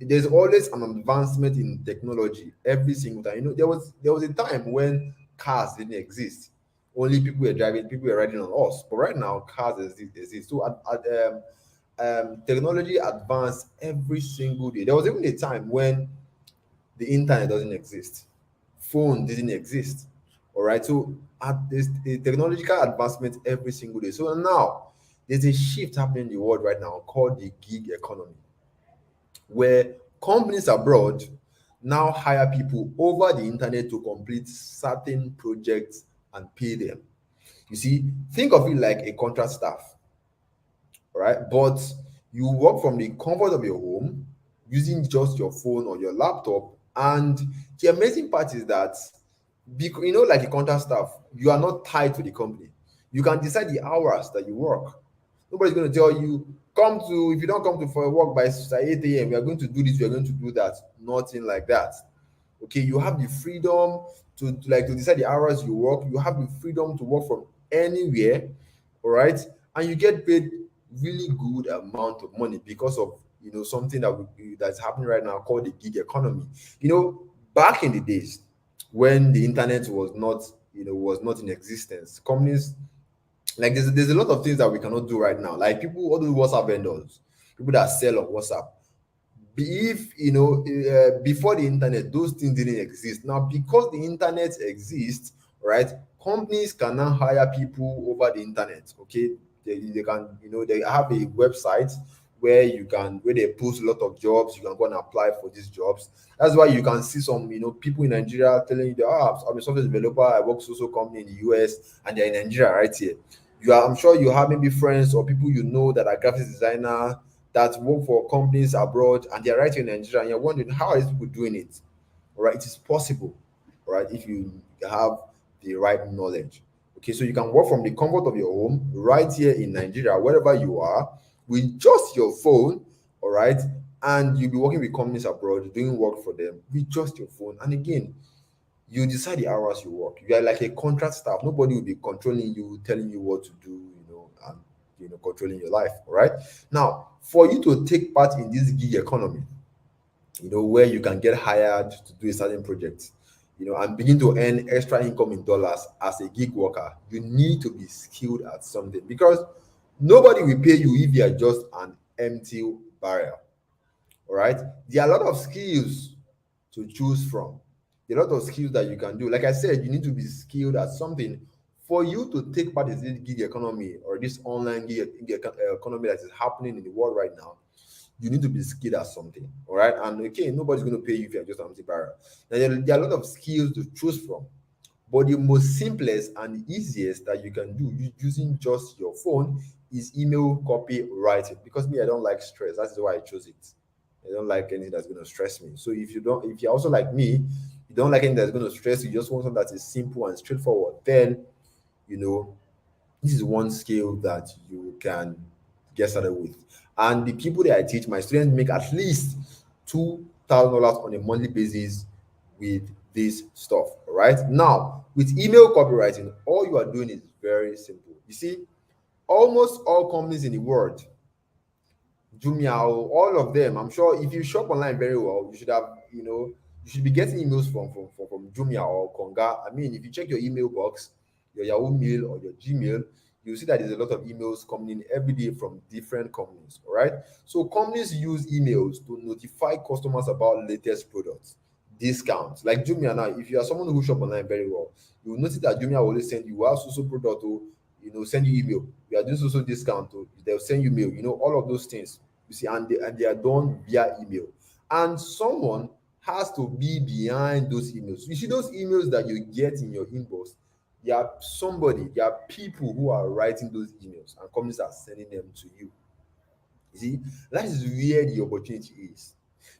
there's always an advancement in technology every single time. There was a time when cars didn't exist. Only people were driving, people were riding on us. But right now, cars exist. So, technology advanced every single day. There was even a time when the internet doesn't exist, phone didn't exist. All right, so there's a technological advancement every single day. So now there's a shift happening in the world right now called the gig economy, where companies abroad now hire people over the internet to complete certain projects and pay them. You see, think of it like a contract staff, right? But you work from the comfort of your home using just your phone or your laptop. And the amazing part is that, because like a contract staff, you are not tied to the company. You can decide the hours that you work. Nobody's going to tell you, if you don't come to for work by 8 a.m., we are going to do this, we are going to do that. Nothing like that. Okay, you have the freedom to decide the hours you work. You have the freedom to work from anywhere, all right, and you get paid really good amount of money because of something that's happening right now called the gig economy. Back in the days when the internet was not in existence, companies, like, there's a lot of things that we cannot do right now, like people, all those WhatsApp vendors, people that sell on WhatsApp. If before the internet, those things didn't exist. Now, because the internet exists, right, companies can now hire people over the internet. Okay, they can, they have a website where they post a lot of jobs. You can go and apply for these jobs. That's why you can see some people in Nigeria telling you that, I'm a software developer, I work so company in the US, and they're in Nigeria right here. I'm sure you have maybe friends or people that are graphics designer that work for companies abroad, and they're right here in Nigeria, and you're wondering, how are these people doing it? All right, it is possible, all right, if you have the right knowledge. Okay, so you can work from the comfort of your home right here in Nigeria, wherever you are, with just your phone, all right, and you'll be working with companies abroad, doing work for them with just your phone. And again, you decide the hours you work. You are like a contract staff. Nobody will be controlling you, telling you what to do, and controlling your life. All right. Now, for you to take part in this gig economy, where you can get hired to do a certain project, and begin to earn extra income in dollars as a gig worker, you need to be skilled at something, because nobody will pay you if you are just an empty barrel. All right. There are a lot of skills to choose from. There are a lot of skills that you can do. Like I said, you need to be skilled at something for you to take part in this gig economy, or this online economy that is happening in the world right now. You need to be skilled at something. All right. And okay, nobody's going to pay you if you're just an empty barrel. Now, there are a lot of skills to choose from. But the most simplest and easiest that you can do using just your phone is email copywriting. Because me, I don't like stress. That's why I chose it. I don't like anything that's going to stress me. So if you're also like me, you don't like anything that's going to stress you, just want something that is simple and straightforward, then you know this is one skill that you can get started with. And the people that I teach, my students make at least $2,000 on a monthly basis with this stuff. All right. Now, with email copywriting, all you are doing is very simple. You see, almost all companies in the world, Jumia, all of them, I'm sure if you shop online very well, you should be getting emails from Jumia or Konga. I mean, if you check your email box, your Yahoo Mail or your Gmail, you'll see that there's a lot of emails coming in every day from different companies. All right. So companies use emails to notify customers about latest products, discounts. Like Jumia now, if you are someone who shop online very well, you will notice that Jumia will always send you, have so product to, send you email. You are doing so discount to, they'll send you mail, all of those things. You see, and they are done via email. And someone has to be behind those emails. You see, those emails that you get in your inbox, there are people who are writing those emails, and companies are sending them to you. You see, that is where the opportunity is.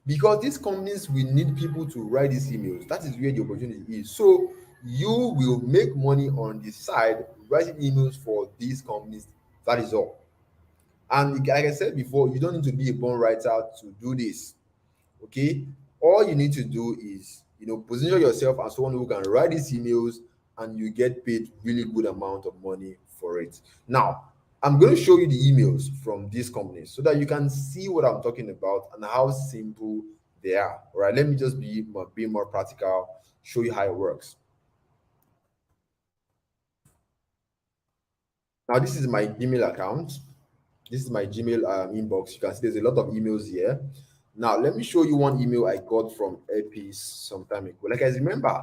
Because these companies will need people to write these emails. That is where the opportunity is. So you will make money on the side writing emails for these companies. That is all. And like I said before, you don't need to be a born writer to do this. Okay, all you need to do is position yourself as someone who can write these emails, and you get paid really good amount of money for it. Now, I'm going to show you the emails from these companies so that you can see what I'm talking about and how simple they are. All right, let me just be more practical, show you how it works. Now, this is my Gmail account. This is my Gmail inbox. You can see there's a lot of emails here. Now, let me show you one email I got from Airpeace some time ago. Like I remember,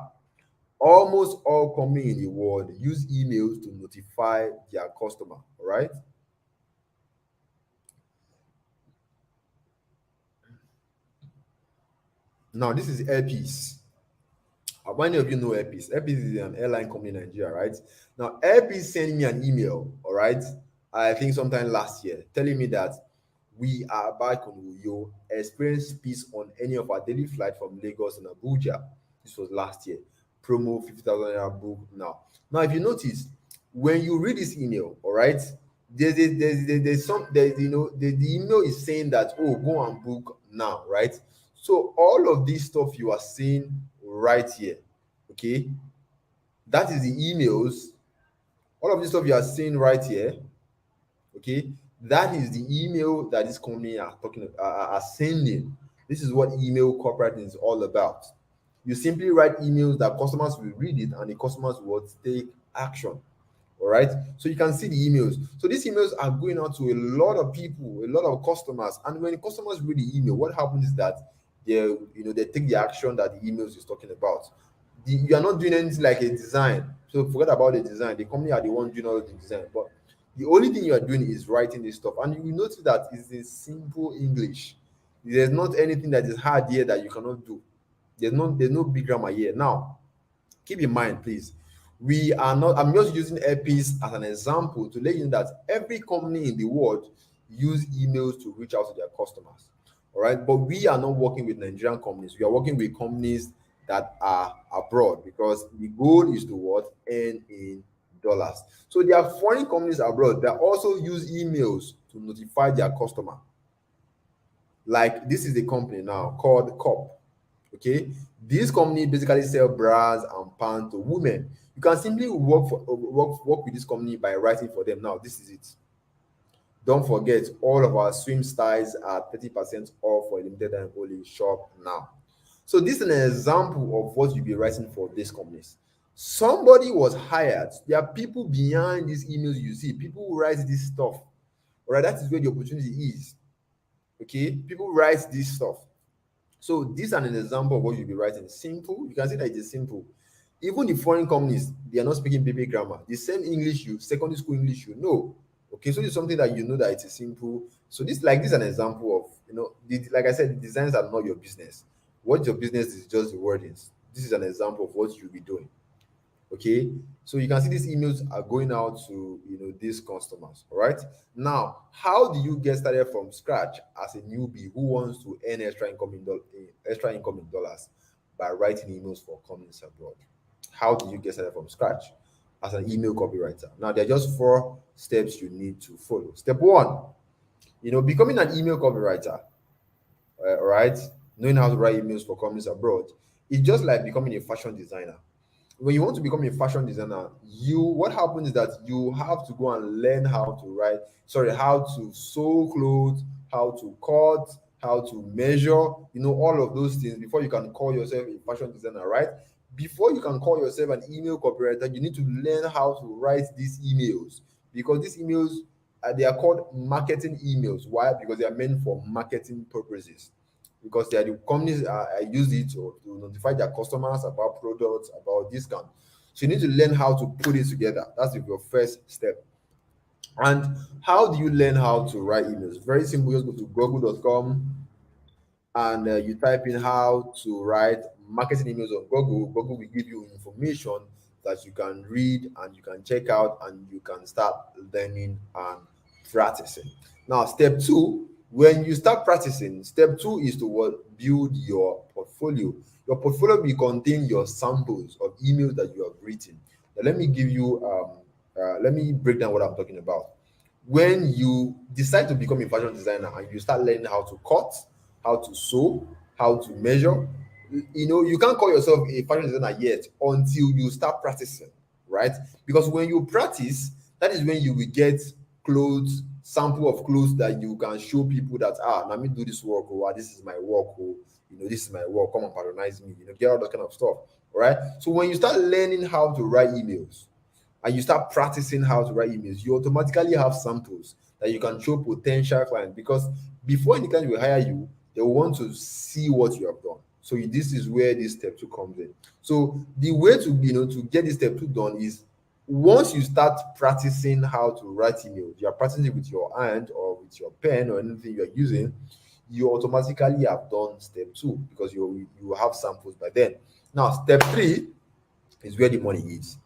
almost all companies in the world use emails to notify their customer, all right? Now, this is Airpeace. How many of you know Airpeace? Airpeace is an airline company in Nigeria, right? Now, Airpeace sent me an email, all right? I think sometime last year, telling me that we are back on Uyo, experience peace on any of our daily flight from Lagos and Abuja. This was last year. Promo 50,000 naira book now. Now, if you notice, when you read this email, all right, the email is saying that, oh, go and book now, right? So all of this stuff you are seeing right here, okay, that is the emails. All of this stuff you are seeing right here, okay, that is the email that this company are sending. This is what email corporate is all about. You simply write emails that customers will read it and the customers will take action. All right, so you can see the emails. So these emails are going out to a lot of people, a lot of customers, and when the customers read the email, what happens is that they take the action that the emails is talking about. You are not doing anything like a design, so forget about the design. The company are the one doing all of the design, but the only thing you are doing is writing this stuff, and you will notice that it's in simple English. There's not anything that is hard here that you cannot do. There's no big grammar here. Now, keep in mind, please, we are not, I'm just using Airpeace as an example to let you know that every company in the world use emails to reach out to their customers. All right, but we are not working with Nigerian companies. We are working with companies that are abroad because the goal is to what? Earn in dollars. So there are foreign companies abroad that also use emails to notify their customer. Like this is a company now called COP. Okay, this company basically sell bras and pants to women. You can simply work with this company by writing for them. Now this is it. Don't forget, all of our swim styles are 30% off for a limited time only. Shop now. So this is an example of what you'll be writing for these companies. Somebody was hired. There are people behind these emails you see. People who write this stuff. All right, that is where the opportunity is. Okay, people write this stuff. So this is an example of what you'll be writing. Simple. You can see that it is simple. Even the foreign companies, they are not speaking baby grammar. The same English secondary school English you know. Okay, so it's something that you know that it is simple. So this is an example of, like I said, the designs are not your business. What your business is just the wordings. This is an example of what you'll be doing. Okay, so you can see these emails are going out to these customers. All right, now how do you get started from scratch as a newbie who wants to earn extra income in dollars by writing emails for companies abroad? How do you get started from scratch as an email copywriter? Now there are just 4 steps you need to follow. Step one, becoming an email copywriter. All right, knowing how to write emails for companies abroad, it's just like becoming a fashion designer. When you want to become a fashion designer, what happens is that you have to go and learn how to sew clothes, how to cut, how to measure, all of those things before you can call yourself a fashion designer, right? Before you can call yourself an email copywriter, you need to learn how to write these emails, because these emails they are called marketing emails. Why? Because they are meant for marketing purposes, because they are the companies use it to notify their customers about products, about discount. So you need to learn how to put it together. That's your first step. And how do you learn how to write emails? Very simple. Just go to google.com and you type in how to write marketing emails on Google. Google will give you information that you can read and you can check out and you can start learning and practicing. Now, step two, when you start practicing, step two is to build your portfolio. Your portfolio will contain your samples of emails that you have written. Now, let me break down what I'm talking about. When you decide to become a fashion designer and you start learning how to cut, how to sew, how to measure, you can't call yourself a fashion designer yet until you start practicing, right? Because when you practice, that is when you will get clothes, sample of clothes that you can show people that let me do this work, or this is my work, or this is my work, come and patronize me, get all that kind of stuff. All right. So when you start learning how to write emails and you start practicing how to write emails, you automatically have samples that you can show potential clients, because before any client will hire you, they will want to see what you have done. So this is where this step two comes in. So the way to, to get this step two done is, once you start practicing how to write email, you are practicing it with your hand or with your pen or anything you are using, you automatically have done step two, because you have samples by then. Now step three is where the money is.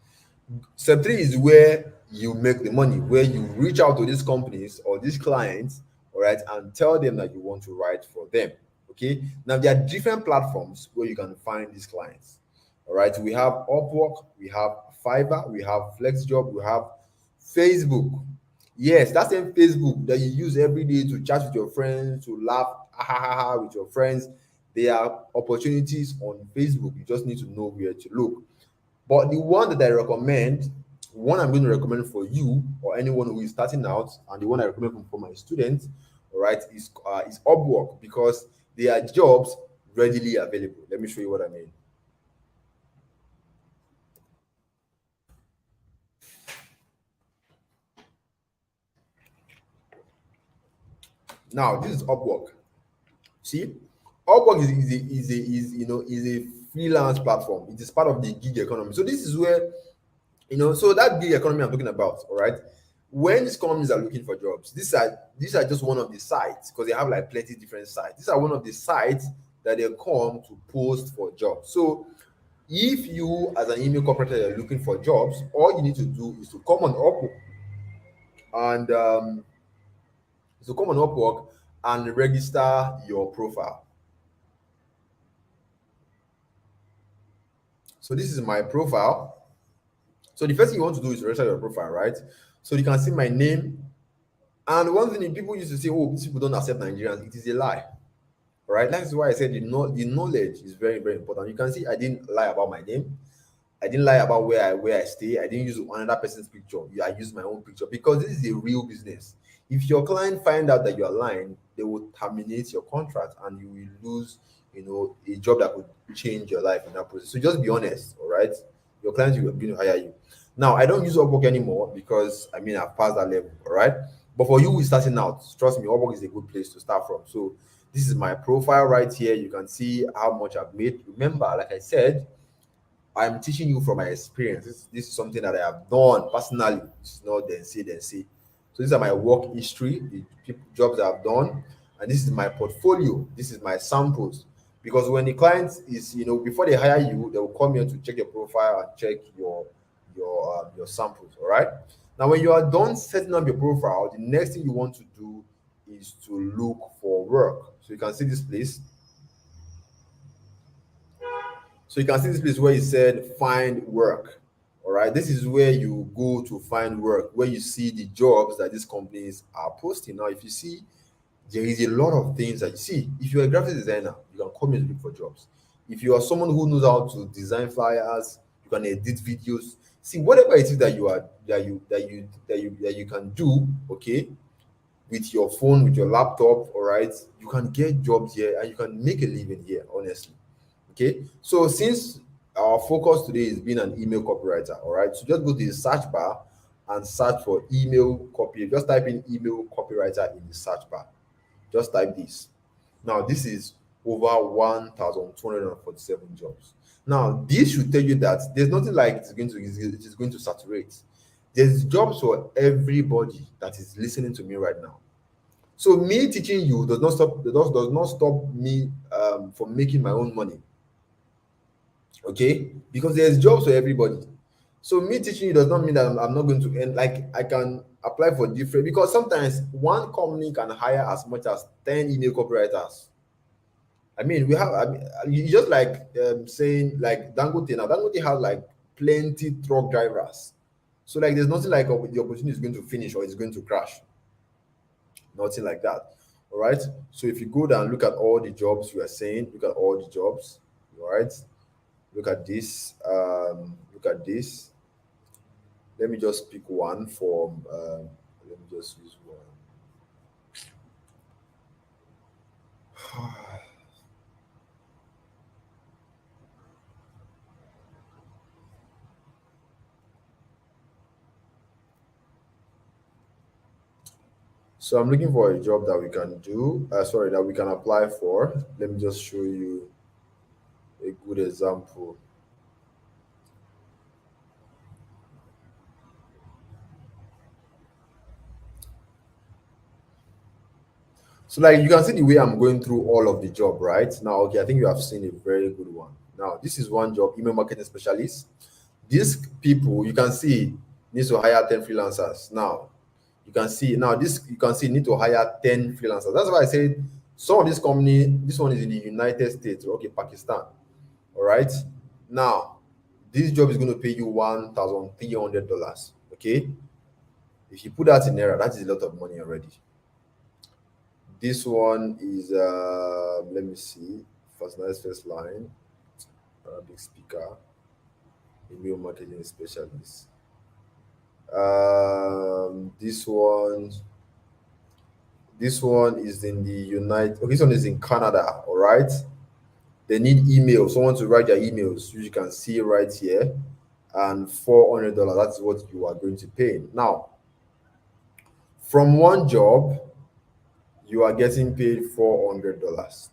Step three is where you make the money, where you reach out to these companies or these clients, all right, and tell them that you want to write for them. Okay. Now there are different platforms where you can find these clients. All right. We have Upwork, we have Fiverr, we have FlexJob, we have Facebook. Yes, that same Facebook that you use every day to chat with your friends, to laugh with your friends. There are opportunities on Facebook. You just need to know where to look. But the one that I recommend, one I'm going to recommend for you or anyone who is starting out, and the one I recommend for my students, all right, is Upwork, because there are jobs readily available. Let me show you what I mean. Now this is Upwork. See, Upwork is a freelance platform. It is part of the gig economy. So this is where, so that gig economy I'm talking about, all right. When these companies are looking for jobs, these are just one of the sites, because they have like plenty different sites. These are one of the sites that they come to post for jobs. So if you as an email copywriter are looking for jobs, all you need to do is to come on Upwork and register your profile. So this is my profile. So the first thing you want to do is register your profile, right? So you can see my name. And one thing people used to say, oh, these people don't accept Nigerians. It is a lie, right? That's why I said the knowledge is very, very important. You can see I didn't lie about my name. I didn't lie about where I stay. I didn't use another person's picture. Yeah, I used my own picture, because this is a real business. If your client find out that you are lying, they will terminate your contract and you will lose, a job that could change your life in that process. So just be honest, all right? Your clients will going to hire you. Now, I don't use Upwork anymore because I've passed that level, all right? But for you who is starting out, trust me, Upwork is a good place to start from. So this is my profile right here. You can see how much I've made. Remember, like I said, I'm teaching you from my experience. This is something that I have done personally. It's not then say. So these are my work history, the jobs I've done, and this is my portfolio. This is my samples. Because when the client is, before they hire you, they will come here to check your profile and check your samples. All right. Now, when you are done setting up your profile, the next thing you want to do is to look for work. So you can see this place. So you can see this place where it said find work. All right. This is where you go to find work, where you see the jobs that these companies are posting. Now, if you see, there is a lot of things that you see. If you're a graphic designer, you can come here to look for jobs. If you are someone who knows how to design flyers, you can edit videos. See, whatever it is that you can do, okay, with your phone, with your laptop, all right, you can get jobs here and you can make a living here, honestly. Okay, so since our focus today is being an email copywriter, all right, so just go to the search bar and search for email copy. Just type in email copywriter in the search bar. Just type this. Now, this is over 1,247 jobs. Now, this should tell you that there's nothing like it is going to saturate. There's jobs for everybody that is listening to me right now. So me teaching you does not stop me from making my own money. Okay, because there's jobs for everybody. So me teaching you does not mean that I'm not going to end. Like, I can apply for different, because sometimes one company can hire as much as 10 email copywriters. We have, you just like saying like Dangote. Now Dangote has like plenty truck drivers. So like there's nothing like the opportunity is going to finish or it's going to crash. Nothing like that. All right. So if you go down, look at all the jobs you are saying, look at all the jobs. All right. Look at this. Look at this. Let me just pick one from. Let me just use one. So I'm looking for a job that we can do, sorry, that we can apply for. Let me just show you a good example. So like you can see the way I'm going through all of the job, right? Now, okay, I think you have seen a very good one. Now, this is one job, email marketing specialist. These people, you can see, needs to hire 10 freelancers. Now, you can see now this you can see need to hire 10 freelancers. That's why I said some of this company, this one is in the United States, okay, Pakistan. All right. Now, this job is going to pay you $1,300. Okay. If you put that in naira, that is a lot of money already. This one is let me see, first line, Arabic speaker, email marketing specialist. This one, is in the United. Okay, this one is in Canada. All right. They need email, someone to write their emails, which you can see right here, and $400. That's what you are going to pay. Now, from one job, you are getting paid $400.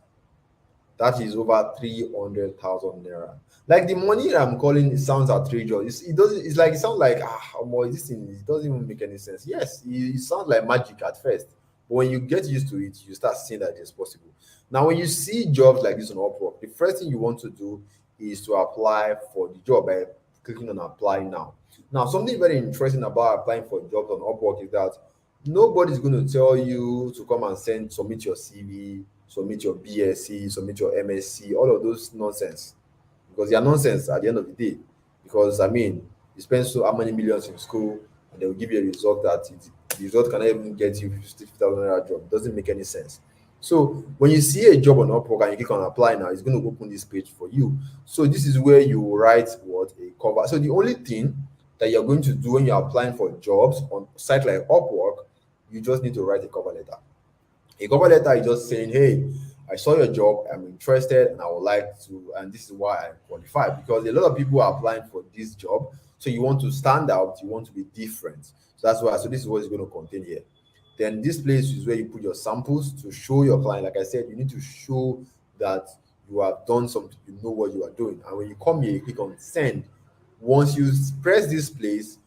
That is over 300,000 naira. Like the money I'm calling, it sounds outrageous. It doesn't. It's like it sounds like boy, this thing. It doesn't even make any sense. Yes, it sounds like magic at first, but when you get used to it, you start seeing that it's possible. Now, when you see jobs like this on Upwork, the first thing you want to do is to apply for the job by clicking on apply now. Now, something very interesting about applying for jobs on Upwork is that nobody's going to tell you to come and submit your CV, submit your BSc, submit your MSc, all of those nonsense, because they are nonsense at the end of the day. Because I mean, you spend so how many millions in school, and they will give you a result that the result cannot even get you 50,000 naira job. It doesn't make any sense. So when you see a job on Upwork and you click on apply now, it's going to open this page for you. So this is where you write what a cover. So the only thing that you're going to do when you're applying for jobs on site like Upwork, you just need to write a cover letter. A cover letter is just saying, hey, I saw your job, I'm interested, and I would like to, and this is why I qualify. Because a lot of people are applying for this job. So you want to stand out, you want to be different. So that's why, so this is what it's going to contain here. Then this place is where you put your samples to show your client. Like I said, you need to show that you have done something, you know what you are doing. And when you come here, you click on send. Once you press this place,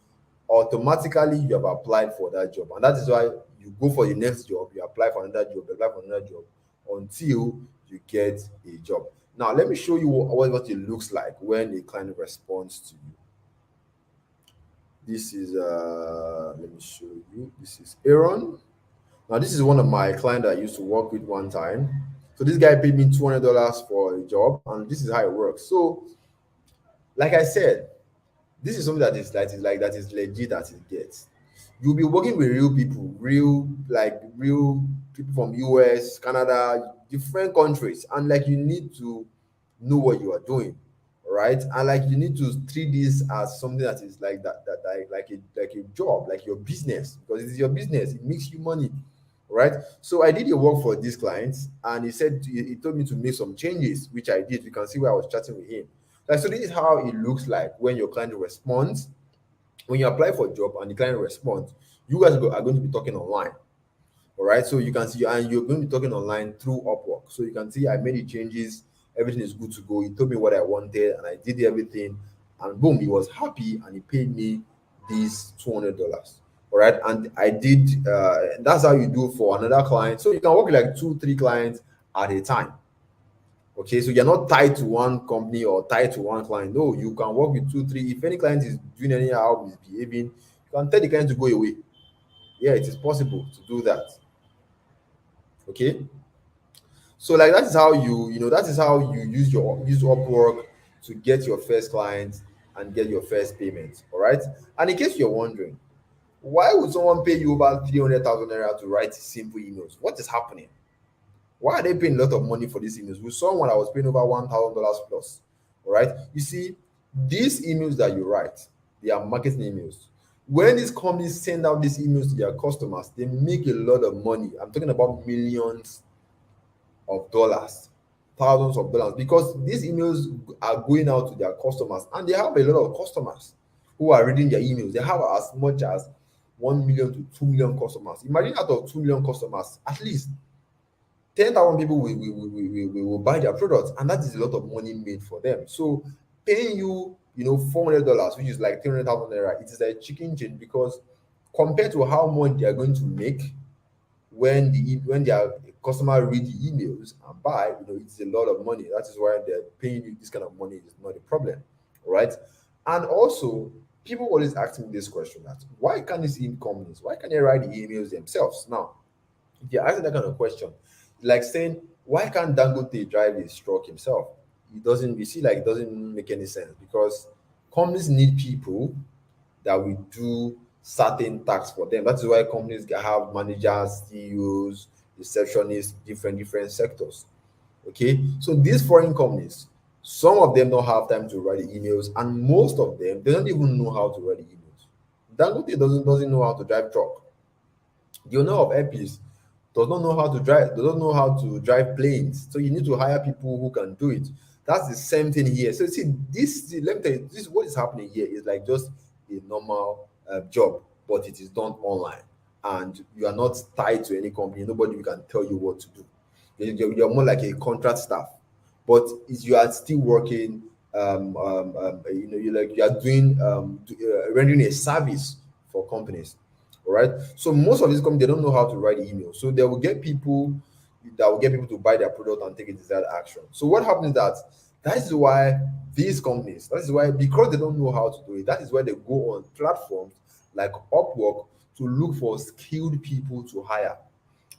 automatically you have applied for that job. And that is why you go for the next job, you apply for another job, you apply for another job until you get a job. Now, let me show you what it looks like when a client responds to you. This is let me show you. This is Aaron. Now, this is one of my clients I used to work with one time. So this guy paid me $200 for a job, and this is how it works. So, like I said, this is something that is legit as it gets. You'll be working with real people from US, Canada, different countries, and like you need to know what you are doing, right? And like you need to treat this as something that is like like a job, like your business, because it is your business. It makes you money, right? So I did a work for these clients, and he told me to make some changes, which I did. You can see where I was chatting with him. Like, so this is how it looks like when your client responds. When you apply for a job and the client responds, you guys are going to be talking online. All right. So you can see, and you're going to be talking online through Upwork. So you can see I made the changes, everything is good to go. He told me what I wanted, and I did everything. And boom, he was happy and he paid me these $200. All right. And I did that's how you do for another client. So you can work with like 2-3 clients at a time. Okay, so you're not tied to one company or tied to one client. No, you can work with 2-3. If any client is doing anyhow, misbehaving, you can tell the client to go away. Yeah, it is possible to do that. Okay, so like that is how that is how you use Upwork to get your first client and get your first payment. All right, and in case you're wondering, why would someone pay you over 300,000 naira to write simple emails? What is happening? Why are they paying a lot of money for these emails? We saw one I was paying over $1,000 plus. All right. You see, these emails that you write, they are marketing emails. When these companies send out these emails to their customers, they make a lot of money. I'm talking about millions of dollars, thousands of dollars, because these emails are going out to their customers, and they have a lot of customers who are reading their emails. They have as much as 1 million to 2 million customers. Imagine out of 2 million customers, at least 10,000 people will buy their products, and that is a lot of money made for them. So paying you, $400, which is like 300,000 naira, it is a chicken change, because compared to how much they are going to make when their customer read the emails and buy, it's a lot of money. That is why they're paying you this kind of money is not a problem, right? And also, people always ask me this question: that why can't these companies, why can't they write the emails themselves? Now, if you're asking that kind of question, like saying, why can't Dangote drive his truck himself? It doesn't, you see, like it doesn't make any sense, because companies need people that will do certain tasks for them. That's why companies have managers, CEOs, receptionists, different sectors. Okay, so these foreign companies, some of them don't have time to write the emails, and most of them they don't even know how to write the emails. Dangote doesn't know how to drive truck. The owner of Airpeace does not know how to drive planes. So you need to hire people who can do it. That's the same thing here. So see, let me tell you, this what is happening here is like just a normal job, but it is done online, and you are not tied to any company. Nobody can tell you what to do. You're more like a contract staff, but you are still working. You are doing rendering a service for companies. All right. So most of these companies, they don't know how to write email. So they will get people that will get people to buy their product and take a desired action. So what happens is that is why these companies, that is why, because they don't know how to do it, that is why they go on platforms like Upwork to look for skilled people to hire.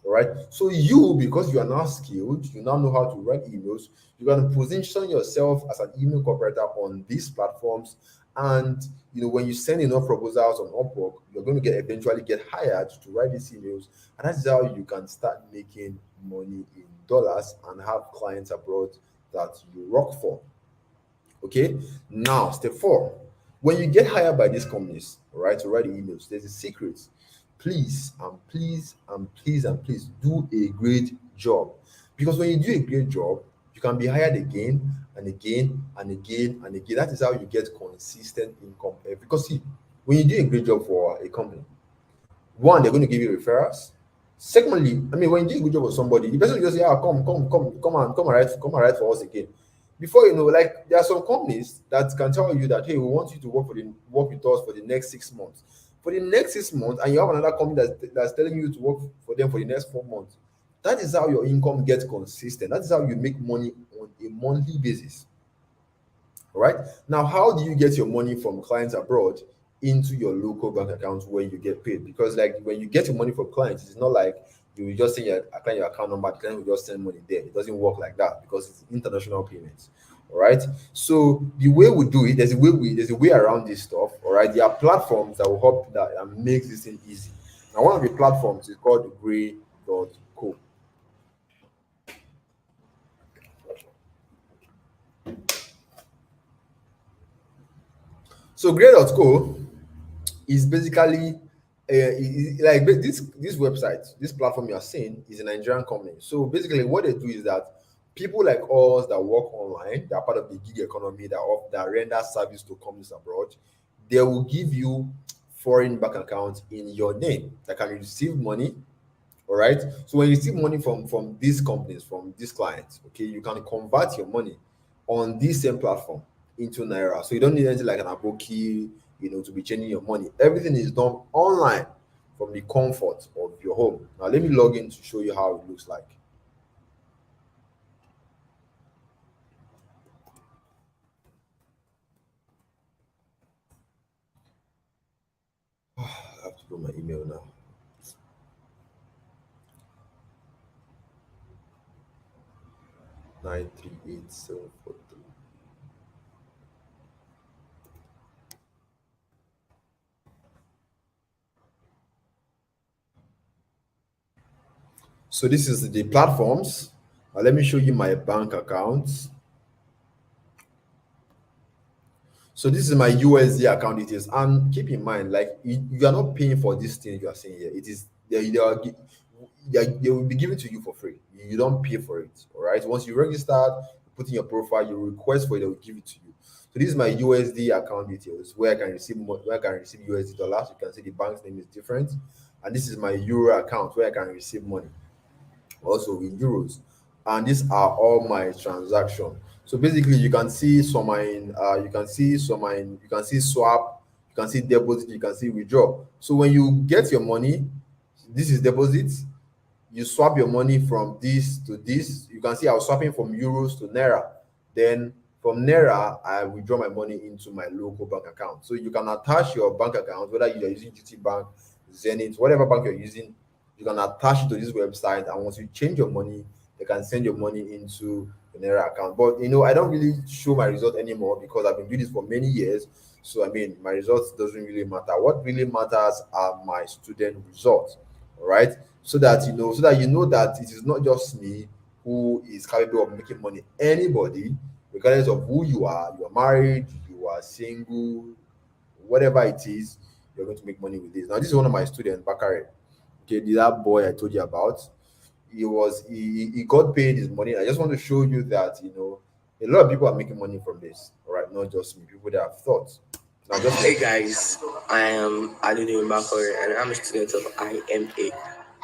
All right. So you, because you are now skilled, you now know how to write emails, you're going to position yourself as an email operator on these platforms. And when you send enough proposals on Upwork, you're going to eventually get hired to write these emails. And that's how you can start making money in dollars and have clients abroad that you work for. Okay. Now, step 4. When you get hired by these companies, all right, to write the emails, there's a secret. Please and please and please and please do a great job. Because when you do a great job, you can be hired again and again and again and again. That is how you get consistent income. Because see, when you do a great job for a company, one, they're going to give you referrals. Secondly, I mean, when you do a good job for somebody, the person will just say, come and write for us again. Before you know, like there are some companies that can tell you that, hey, we want you to work with us for the next 6 months. For the next 6 months, and you have another company that's telling you to work for them for the next 4 months. That is how your income gets consistent. That is how you make money on a monthly basis. All right. Now, how do you get your money from clients abroad into your local bank account where you get paid? Because like when you get your money from clients, it's not like you will just send your account number, the client will just send money there. It doesn't work like that because it's international payments. All right. So the way we do it, there's a way around this stuff. All right. There are platforms that will help that and make this thing easy. Now, one of the platforms is called Gray.co. So Gray.co is basically like this website, this platform you are seeing is a Nigerian company. So basically, what they do is that people like us that work online, that are part of the gig economy, that render service to companies abroad, they will give you foreign bank accounts in your name that can receive money. All right. So when you receive money from these companies, from these clients, okay, you can convert your money on this same platform into naira. So you don't need anything like an aboki, to be changing your money. Everything is done online from the comfort of your home. Now let me log in to show you how it looks like. I have to put my email now. Nine three eight seven four three. So this is the platforms. Let me show you my bank accounts. So this is my USD account details, and keep in mind, like you are not paying for this thing you are seeing here. It is they will be given to you for free. You don't pay for it. All right. Once you register, put in your profile, you request for it, they will give it to you. So this is my USD account details where I can receive where I can receive USD dollars. You can see the bank's name is different, and this is my Euro account where I can receive money also in euros, and these are all my transactions. So basically you can see some are in you can see some are in you can see swap, you can see deposit, you can see withdraw. So when you get your money, this is deposit. You swap your money from this to this. You can see I was swapping from euros to naira. Then from naira, I withdraw my money into my local bank account. So you can attach your bank account, whether you're using GT Bank, Zenith, whatever bank you're using, you can attach it to this website. And once you change your money, they can send your money into the naira account. But I don't really show my result anymore because I've been doing this for many years. So I mean, my results doesn't really matter. What really matters are my student results. All right, so that that it is not just me who is capable of making money. Anybody, regardless of who you are married, you are single, whatever it is, you're going to make money with this. Now, this is one of my students, Bakari. Okay, that boy I told you about. He got paid his money. I just want to show you that a lot of people are making money from this. All right, not just me. People that have thoughts. Now, Hey guys, I am Adunni Bakari and I'm a student of IMA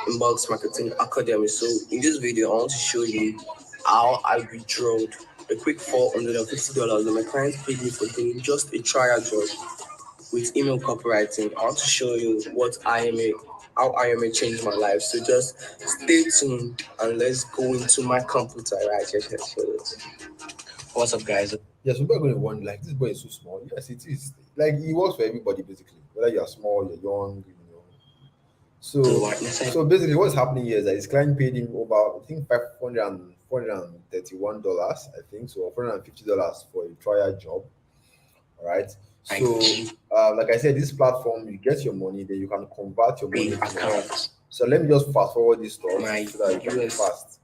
Inbox Marketing Academy. So in this video, I want to show you how I withdrew a quick $450 that my client paid me for doing just a trial job with email copywriting. I want to show you how IMA changed my life. So just stay tuned and let's go into my computer right here. What's up, guys? Yes, people are going to wonder, like, this boy is so small. Yes, it is. Like, he works for everybody, basically. Whether you're small, you're young. So, so basically, what's happening here is that his client paid him over, I think, $431, I think, so $450 for a trial job. All right. So, like I said, this platform, you get your money, then you can convert your money to account. So let me just fast forward this stuff so that you can be fast.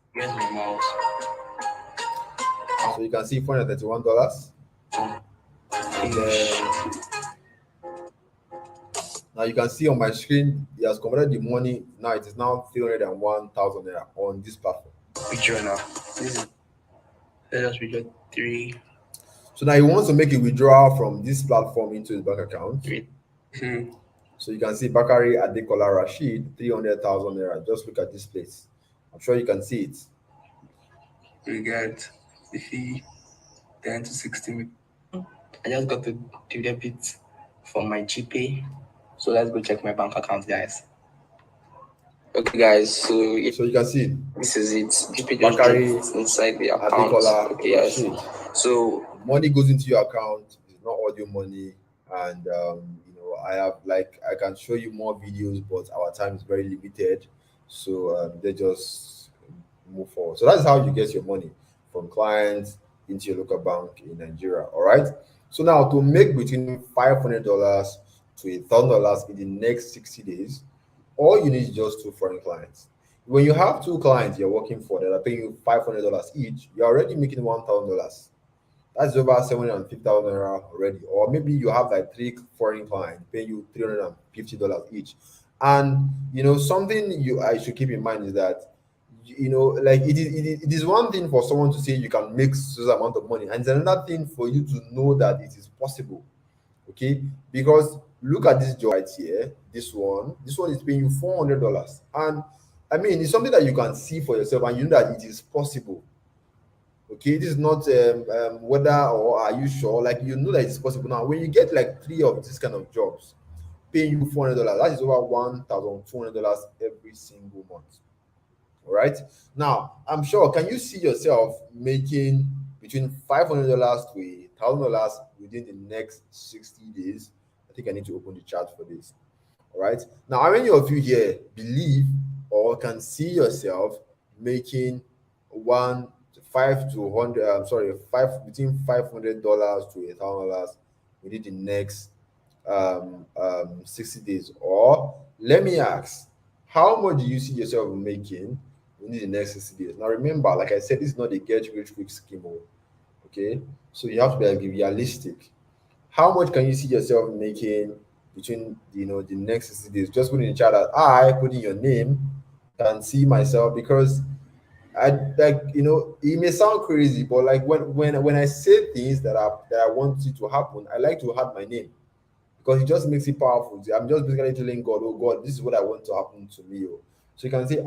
So you can see $431. And then now you can see on my screen, he has converted the money. Now it is now 301,000 naira on this platform. Withdraw now. Let us withdraw 3. So now he wants to make a withdrawal from this platform into his bank account. So you can see Bakari Adekola Rashid, 300,000 naira. Just look at this place. I'm sure you can see it. We got the fee 10 to 60. I just got the debit from my GPay. So let's go check my bank account, guys. Okay, guys. So you can see this is it. GPay Bakari inside the account. Adekola okay, yes. So money goes into your account. It's not audio money, and I can show you more videos, but our time is very limited. So they just move forward. So that's how you get your money from clients into your local bank in Nigeria. All right. So now to make between $500 to $1,000 in the next 60 days, all you need is just 2 foreign clients. When you have 2 clients you're working for that are paying you $500 each, you're already making $1,000. That's over 750,000 naira already. Or maybe you have like 3 foreign clients paying you $350 each. And something I should keep in mind is that like it is one thing for someone to say you can make such amount of money, and it's another thing for you to know that it is possible. Okay, because look at this job right here. This one is paying you $400, and I mean it's something that you can see for yourself, and you know that it is possible. Okay, this is not whether or are you sure, like you know that it's possible. Now when you get like 3 of this kind of jobs paying you $400, that is over $1,200 every single month. All right. Now, I'm sure, can you see yourself making between $500 to $1,000 within the next 60 days? I think I need to open the chart for this. All right. Now, how many of you here believe or can see yourself making between $500 to $1,000 within the next 60 days? Or let me ask, how much do you see yourself making within the next 60 days? Now remember, like I said, this is not a get rich quick scheme. Okay, so you have to be realistic. How much can you see yourself making between the next 60 days? Just put in the chat that I put in your name, can see myself, because I like, it may sound crazy, but like when I say things that I want it to happen, I like to add my name because it just makes it powerful. I'm just basically telling God, oh God, this is what I want to happen to me. Oh. So you can say,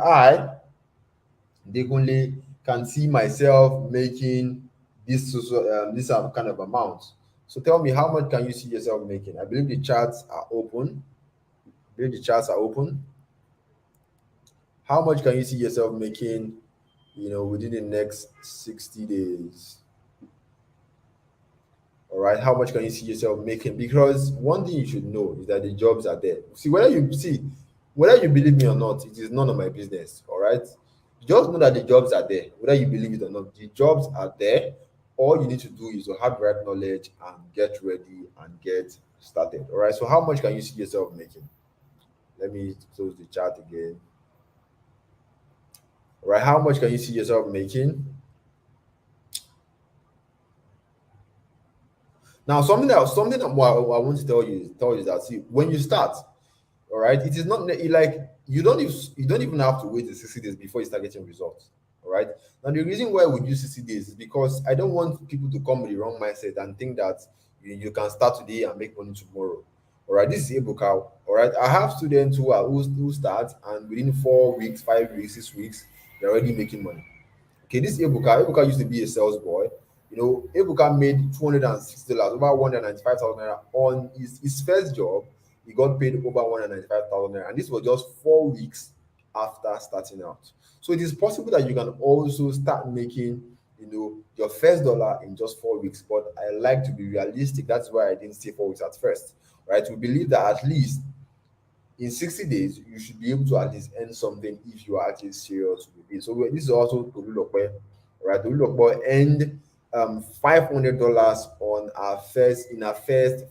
Dekunle, can see myself making this kind of amount. So tell me, how much can you see yourself making? I believe the charts are open. I believe the charts are open. How much can you see yourself making, within the next 60 days? All right, how much can you see yourself making? Because one thing you should know is that the jobs are there. Whether you believe me or not, it is none of my business. All right, just know that the jobs are there, whether you believe it or not. The jobs are there. All you need to do is to have the right knowledge and get ready and get started. All right. So, how much can you see yourself making? Let me close the chat again. All right, how much can you see yourself making? Now, something that I want to tell you is that, see, when you start, all right, it is not like you don't even have to wait the 60 days before you start getting results. All right. Now, the reason why we do 60 days is because I don't want people to come with the wrong mindset and think that you can start today and make money tomorrow. All right, this is Ebuka. All right, I have students who start, and within 4 weeks, 5 weeks, 6 weeks, they're already making money. Okay, this Ebuka. Ebuka used to be a sales boy. Ebuka made $260, over 195,000 naira on his first job. He got paid over 195,000 naira, and this was just 4 weeks after starting out. So it is possible that you can also start making, your first dollar in just 4 weeks. But I like to be realistic. That's why I didn't say 4 weeks at first. Right? We believe that at least in 60 days, you should be able to at least earn something if you are actually serious with it. So this is also Tolulokwe, right? Tolulokwe earned $500 on our first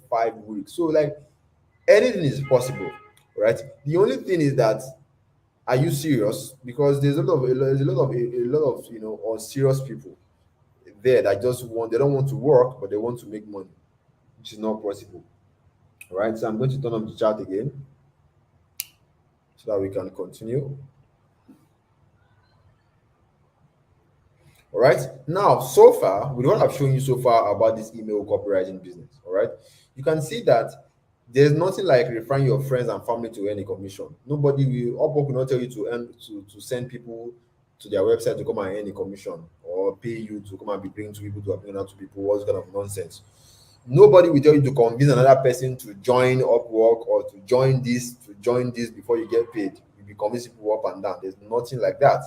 5 weeks. So like anything is possible, right? The only thing is that, are you serious? Because there's a lot of unserious people there that they don't want to work, but they want to make money, which is not possible. All right, so I'm going to turn on the chat again so that we can continue. All right. Now, so far, with what I've shown you so far about this email copywriting business, all right, you can see that there's nothing like referring your friends and family to earn a commission. Upwork will not tell you to send people to their website to come and earn a commission, or pay you to come and be bringing to people to bring out to people. What's kind of nonsense? Nobody will tell you to convince another person to join Upwork or to join this before you get paid. You'll be convincing people up and down. There's nothing like that.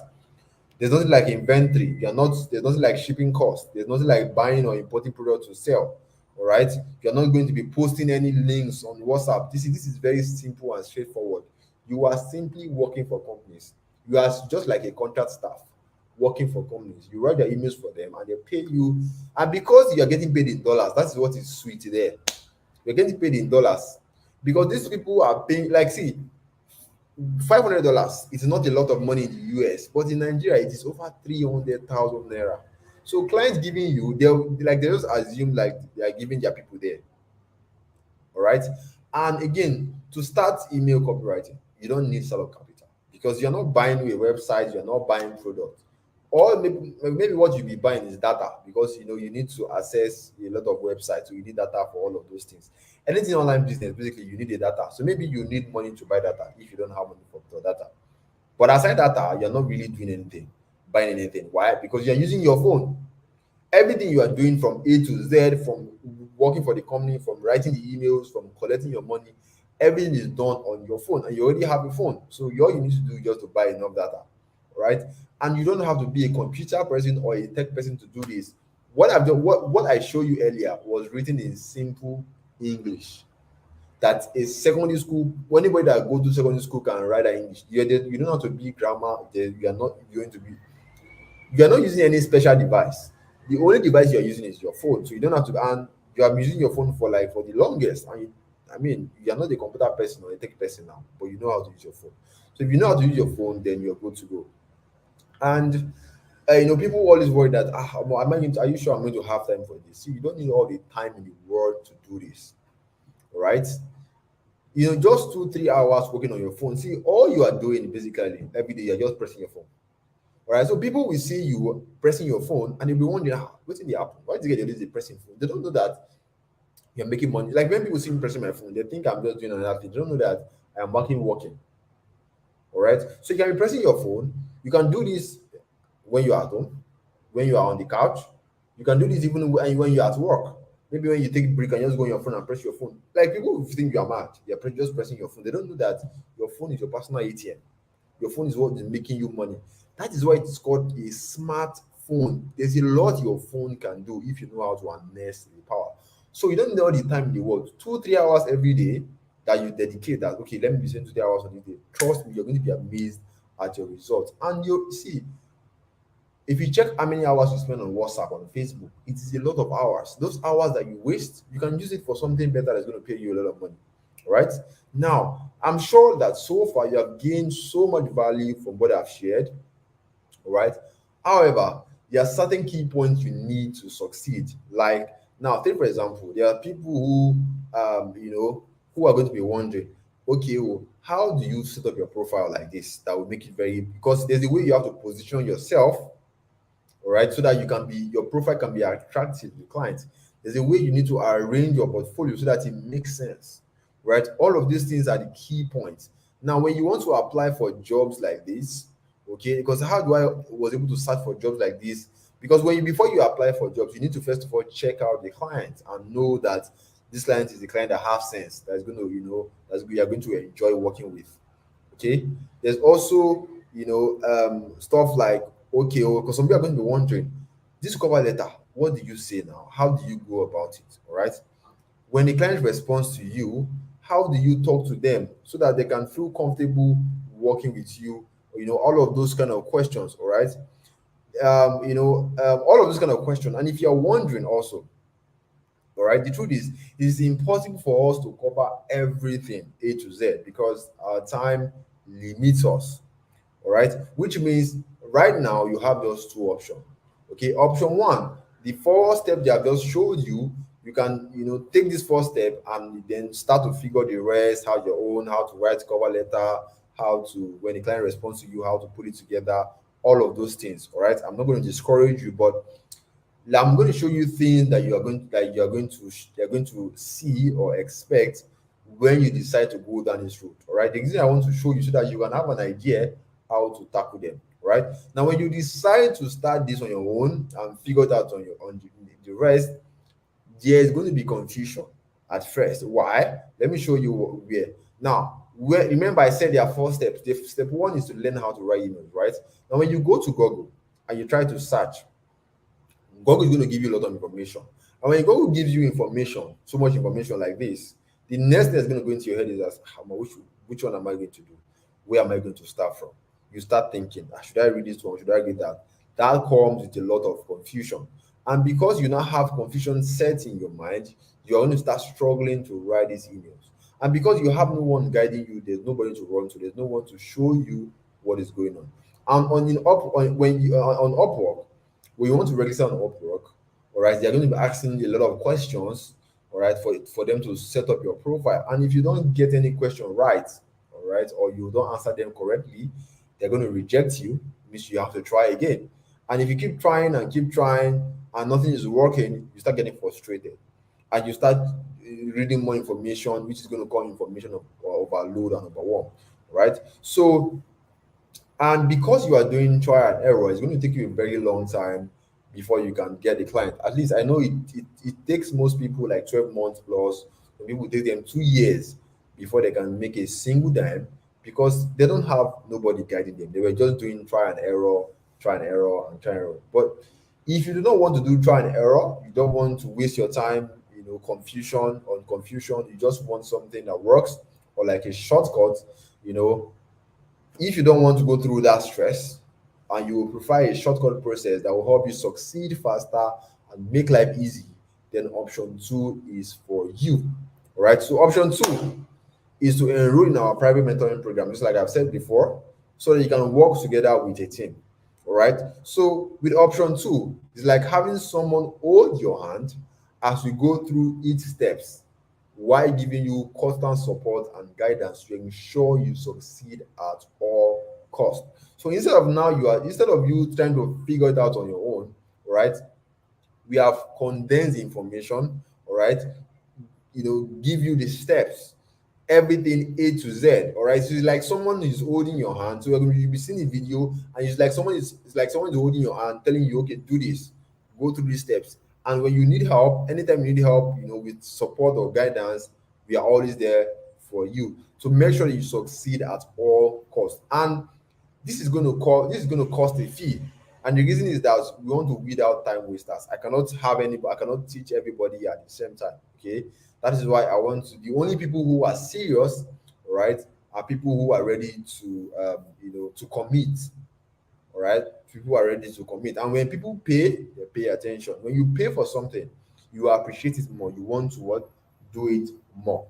There's nothing like inventory. There's nothing like shipping costs. There's nothing like buying or importing products to sell. All right. You're not going to be posting any links on WhatsApp. This is very simple and straightforward. You are simply working for companies. You are just like a contract staff working for companies. You write their emails for them and they pay you. And because you are getting paid in dollars, that's what is sweet there. You're getting paid in dollars because these people are paying, like, see, $500 is not a lot of money in the US, but in Nigeria it is over 300,000 naira. So clients giving you, they just assume like they are giving their people there. All right. And again, to start email copywriting, you don't need startup capital because you're not buying a website, you're not buying product. Or maybe what you'll be buying is data because you need to access a lot of websites, so you need data for all of those things. Anything online business, basically, you need a data. So maybe you need money to buy data if you don't have money for data. But aside data, you're not really doing anything, buying anything. Why? Because you're using your phone. Everything you are doing from A to Z, from working for the company, from writing the emails, from collecting your money, everything is done on your phone, and you already have a phone. So all you need to do is just to buy enough data, right? And you don't have to be a computer person or a tech person to do this. What I've done, what I showed you earlier was written in simple English. That a secondary school, anybody that go to secondary school can write that English. You don't have to be grammar. You are not going to be. You are not using any special device. The only device you are using is your phone. So you don't have to. And you are using your phone for the longest. And you are not a computer person or a tech person now, but you know how to use your phone. So if you know how to use your phone, then you're good to go. And people always worry that are you sure I'm going to have time for this? See, you don't need all the time in the world to do this. All right. Just 2-3 hours working on your phone. See, all you are doing basically every day, you're just pressing your phone. All right. So people will see you pressing your phone and they'll be wondering, what's in the app? Why did you get the pressing phone? They don't know that you're making money. Like when people see me pressing my phone, they think I'm just doing another thing. They don't know that I am working. All right. So you can be pressing your phone. You can do this when you're at home, when you are on the couch. You can do this even when you're at work. Maybe when you take a break and you just go on your phone and press your phone. Like people will think you are mad. You're just pressing your phone. They don't know that your phone is your personal ATM. Your phone is what is making you money. That is why it's called a smartphone. There's a lot your phone can do if you know how to harness the power. So you don't need all the time in the world. 2 3 hours every day that you dedicate that. Okay, let me be spending 2 3 hours on this day. Trust me, you're going to be amazed at your results. And you see, if you check how many hours you spend on WhatsApp, on Facebook, it is a lot of hours. Those hours that you waste, you can use it for something better that's going to pay you a lot of money. All right. Now, I'm sure that so far you have gained so much value from what I've shared. All right. However, there are certain key points you need to succeed. Like now, take for example, there are people who are going to be wondering, okay, well, how do you set up your profile like this that will make it very, because there's a way you have to position yourself, all right, so that your profile can be attractive to clients. There's a way you need to arrange your portfolio so that it makes sense, right? All of these things are the key points. Now, when you want to apply for jobs like this, okay, because how do I was able to search for jobs like this? Because before you apply for jobs, you need to first of all check out the client and know that this client is the client that has sense, that's going to, that you are going to enjoy working with. Okay, there's also stuff like, okay, because some people are going to be wondering, this cover letter, what do you say now? How do you go about it? All right, when the client responds to you, how do you talk to them so that they can feel comfortable working with you? All of those kind of questions. All right, all of those kind of questions. And if you're wondering also, all right, the truth is, it is impossible for us to cover everything A to Z because our time limits us. All right, which means right now you have those two options. Okay, option one, the four step they have just showed you, you can take this first step and then start to figure the rest, how your own, how to write cover letter, how to, when the client responds to you, how to put it together, all of those things. All right, I'm not going to discourage you, but I'm going to show you things that you're going to see or expect when you decide to go down this route. All right. The reason I want to show you so that you can have an idea how to tackle them. Right. Now, when you decide to start this on your own and figure it out on the rest, there is going to be confusion at first. Why? Let me show you where. Now, remember I said there are 4 steps. Step one is to learn how to write emails. Right. Now, when you go to Google and you try to search, Google is going to give you a lot of information. And when Google gives you information, so much information like this, the next thing that's going to go into your head is that, which one am I going to do? Where am I going to start from? You start thinking, should I read this one? Should I read that? That comes with a lot of confusion. And because you now have confusion set in your mind, you're going to start struggling to write these emails. And because you have no one guiding you, there's nobody to run to, there's no one to show you what is going on. And on Upwork, when you want to register on Upwork, all right, they're going to be asking a lot of questions, all right, for them to set up your profile. And if you don't get any question right, all right, or you don't answer them correctly, they're going to reject you, means you have to try again. And if you keep trying and nothing is working, you start getting frustrated and you start reading more information, which is going to cause information of overload and overwhelm, right? So, and because you are doing trial and error, it's going to take you a very long time before you can get the client. At least I know it takes most people like 12 months plus. Some people take them 2 years before they can make a single dime because they don't have nobody guiding them. They were just doing trial and error, trial and error, and trial and error. But if you do not want to do trial and error, you don't want to waste your time, confusion on confusion, you just want something that works or like a shortcut, if you don't want to go through that stress and you will prefer a shortcut process that will help you succeed faster and make life easy, then option two is for you. All right. So option two is to enroll in our private mentoring program, just like I've said before, so that you can work together with a team. All right. So with option two, it's like having someone hold your hand as we go through each steps while giving you constant support and guidance to ensure you succeed at all cost. So instead of you trying to figure it out on your own, all right, we have condensed information, all right, give you the steps, everything A to Z. All right. So it's like someone is holding your hand. So you'll be seeing a video, and it's like someone is holding your hand, telling you, okay, do this, go through these steps. And when you need help, anytime you need help, with support or guidance, we are always there for you. So make sure that you succeed at all costs. And this is going to cost a fee. And the reason is that we want to weed out time wasters. I cannot teach everybody at the same time. Okay. That is why the only people who are serious, right, are people who are ready to to commit. All right. People are ready to commit. And when people pay, they pay attention. When you pay for something, you appreciate it more. You want to what? Do it more.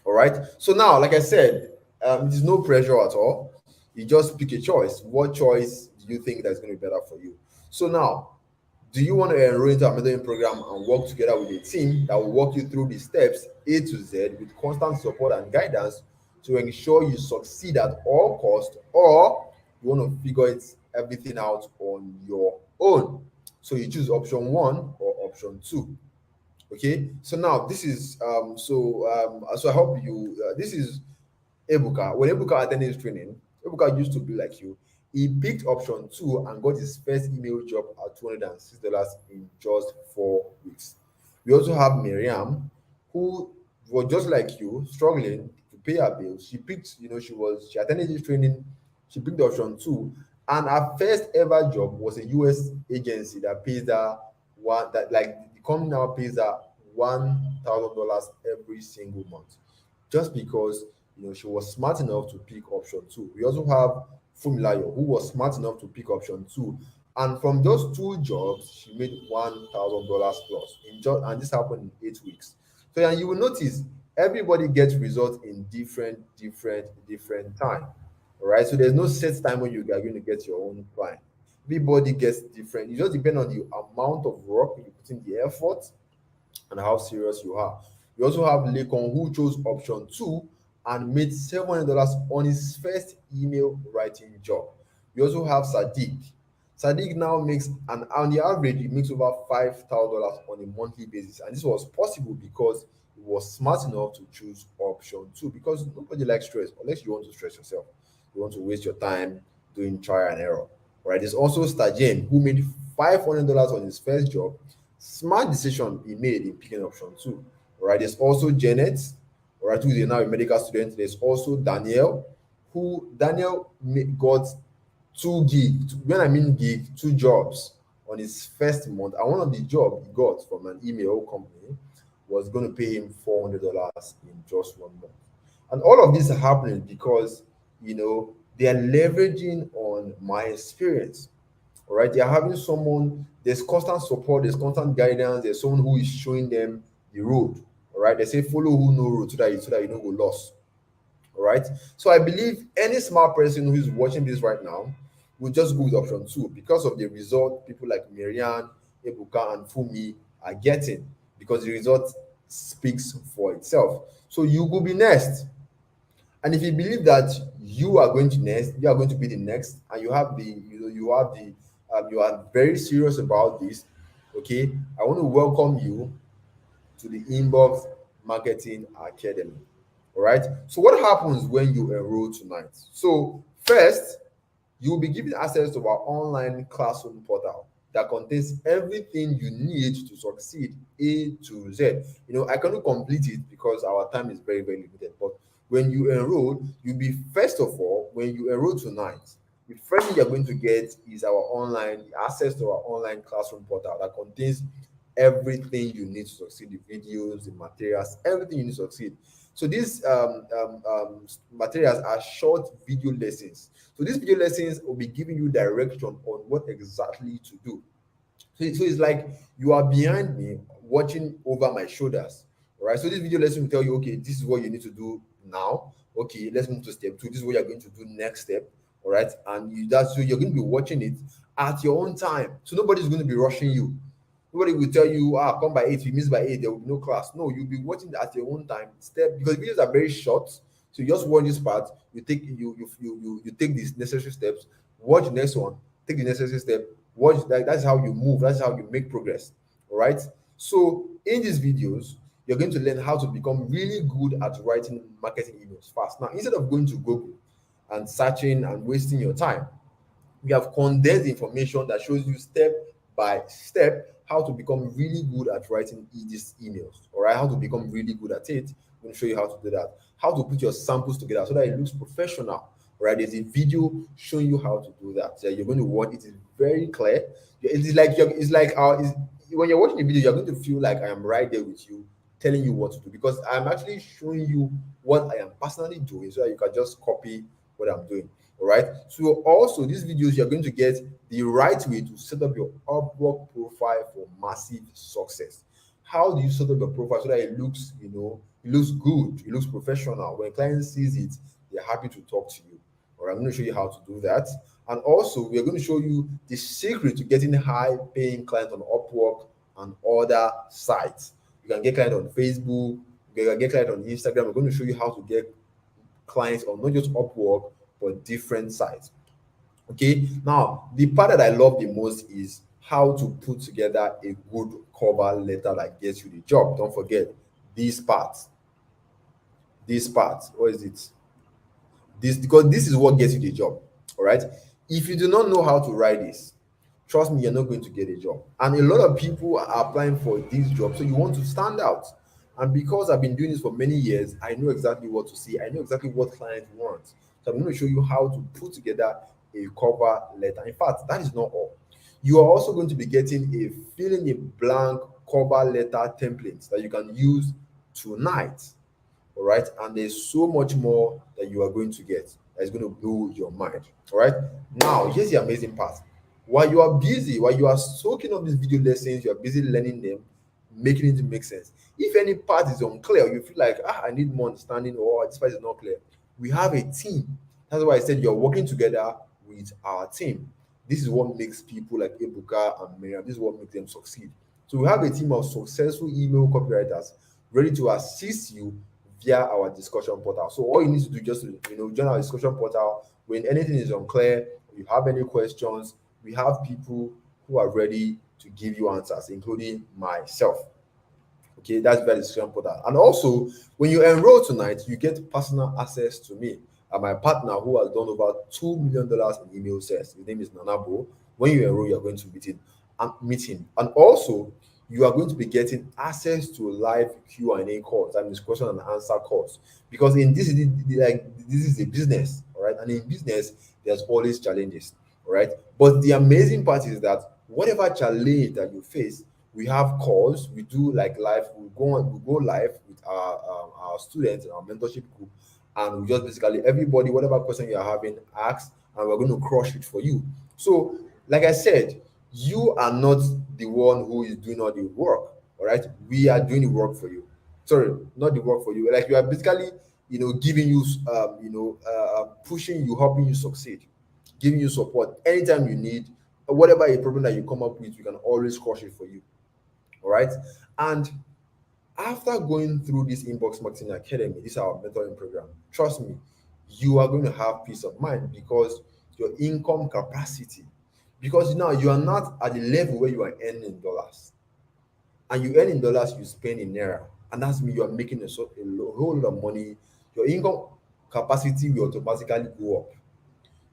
All right. So now, like I said, there's no pressure at all. You just pick a choice. What choice do you think that's going to be better for you? So now, do you want to enroll into a mentoring program and work together with a team that will walk you through the steps A to Z with constant support and guidance to ensure you succeed at all costs, or you want to everything out on your own? So you choose option one or option two. Okay. So now this is so I hope you this is Ebuka. When Ebuka attended his training, Ebuka used to be like you. He picked option two and got his first email job at $206 in just 4 weeks. We also have Miriam, who was just like you, struggling to pay her bills. She picked, she attended this training, she picked option two, and her first ever job was a US agency that pays her the company now pays her $1,000 every single month, just because she was smart enough to pick option two. We also have Fumilayo, who was smart enough to pick option two, and from those two jobs, she made $1,000 plus and this happened in 8 weeks. So, and you will notice everybody gets results in different time. All right, so there's no set time when you are going to get your own client. Everybody gets different. It just depends on the amount of work you put in, the effort, and how serious you are. We also have Lekon, who chose option two and made $700 on his first email writing job. We also have Sadiq. Sadiq now makes, on the average, he makes over $5,000 on a monthly basis. And this was possible because he was smart enough to choose option two, because nobody likes stress unless you want to stress yourself. You want to waste your time doing trial and error. Right? There's also Stajen, who made $500 on his first job. Smart decision he made in picking option two. Right? There's also Janet, right, who is now a medical student. There's also Daniel, got 2 gigs. When I mean gig, 2 jobs on his first month. And one of the jobs he got from an email company was going to pay him $400 in just 1 month. And all of this is happening because, they are leveraging on my experience. All right. They are having someone, there's constant support, there's constant guidance, there's someone who is showing them the road. All right. They say follow who know road so that you don't go lost. All right. So I believe any smart person who is watching this right now will just go with option two because of the result people like Miriam, Ebuka, and Fumi are getting, because the result speaks for itself. So you will be next. And if you believe that you are going to be the next, and you are very serious about this, okay, I want to welcome you to the Inbox Marketing Academy. All right. So what happens when you enroll tonight? So first, you will be given access to our online classroom portal that contains everything you need to succeed A to Z. I cannot complete it because our time is very, very limited. But when you enroll, when you enroll tonight, the first thing you're going to get is access to our online classroom portal that contains everything you need to succeed, the videos, the materials, everything you need to succeed. So these materials are short video lessons. So these video lessons will be giving you direction on what exactly to do. So it's like you are behind me watching over my shoulders. All right. So this video lesson will tell you, okay, this is what you need to do now. Okay, let's move to step two. This is what you're going to do next step. All right. And so you're going to be watching it at your own time. So nobody's going to be rushing you. Nobody will tell you, come by 8. If you miss by 8, there will be no class. No, you'll be watching at your own time. Because videos are very short. So you just watch this part, you take these necessary steps, watch the next one, take the necessary step, watch that. That's how you move, that's how you make progress. All right. So in these videos, you're going to learn how to become really good at writing marketing emails fast. Now, instead of going to Google and searching and wasting your time, we have condensed information that shows you step by step how to become really good at writing these emails. All right, how to become really good at it. I'm going to show you how to do that. How to put your samples together so that it looks professional. All right, there's a video showing you how to do that. So you're going to watch. It is very clear. When you're watching the video, you're going to feel like I am right there with you, telling you what to do, because I'm actually showing you what I am personally doing, so that you can just copy what I'm doing. All right. So also these videos, you're going to get the right way to set up your Upwork profile for massive success. How do you set up your profile so that it looks, it looks good, it looks professional? When client sees it, they're happy to talk to you. All right, I'm going to show you how to do that. And also, we're going to show you the secret to getting high paying clients on Upwork and other sites. You can get clients on Facebook, you can get clients on Instagram. We're going to show you how to get clients on not just Upwork, but different sites. Okay, now the part that I love the most is how to put together a good cover letter that gets you the job. Don't forget these parts. This part, what is it? This, because this is what gets you the job. All right. If you do not know how to write this, trust me, you're not going to get a job. And a lot of people are applying for these jobs, so you want to stand out. And because I've been doing this for many years, I know exactly what to say. I know exactly what clients want. So I'm going to show you how to put together a cover letter. In fact, that is not all. You are also going to be getting a fill in a blank cover letter template that you can use tonight. All right. And there's so much more that you are going to get that's going to blow your mind. All right. Now, here's the amazing part. While you are busy, while you are soaking up these video lessons, you are busy learning them, making it make sense. If any part is unclear, you feel like, I need more understanding, or this part is not clear, we have a team. That's why I said you're working together with our team. This is what makes people like Ebuka and Miriam, this is what makes them succeed. So we have a team of successful email copywriters ready to assist you via our discussion portal. So all you need to do just join our discussion portal. When anything is unclear, you have any questions, we have people who are ready to give you answers, including myself. Okay, that's via the discussion portal. And also, when you enroll tonight, you get personal access to me and my partner who has done over $2 million in email sales. His name is Nanabo. When you enroll, you're going to meet him. And also, you are going to be getting access to live Q&A calls, that means question and answer calls. Because in this is a business, all right? And in business, there's always challenges, all right? But the amazing part is that whatever challenge that you face, we have calls, we do like live, we go live with our students and our mentorship group, and we just basically everybody, whatever question you are having, ask, and we're going to crush it for you. So, like I said, you are not the one who is doing all the work. All right, we are doing the work for you. Sorry, not the work for you. Like, we are basically, giving you, pushing you, helping you succeed, giving you support anytime you need. Whatever a problem that you come up with, we can always crush it for you. All right, and after going through this Inbox Marketing Academy, this is our mentoring program, trust me, you are going to have peace of mind because your income capacity, because now you are not at the level where you are earning in dollars, and you earn in dollars, you spend in naira, and that's mean you are making a whole lot of money. Your income capacity will automatically go up.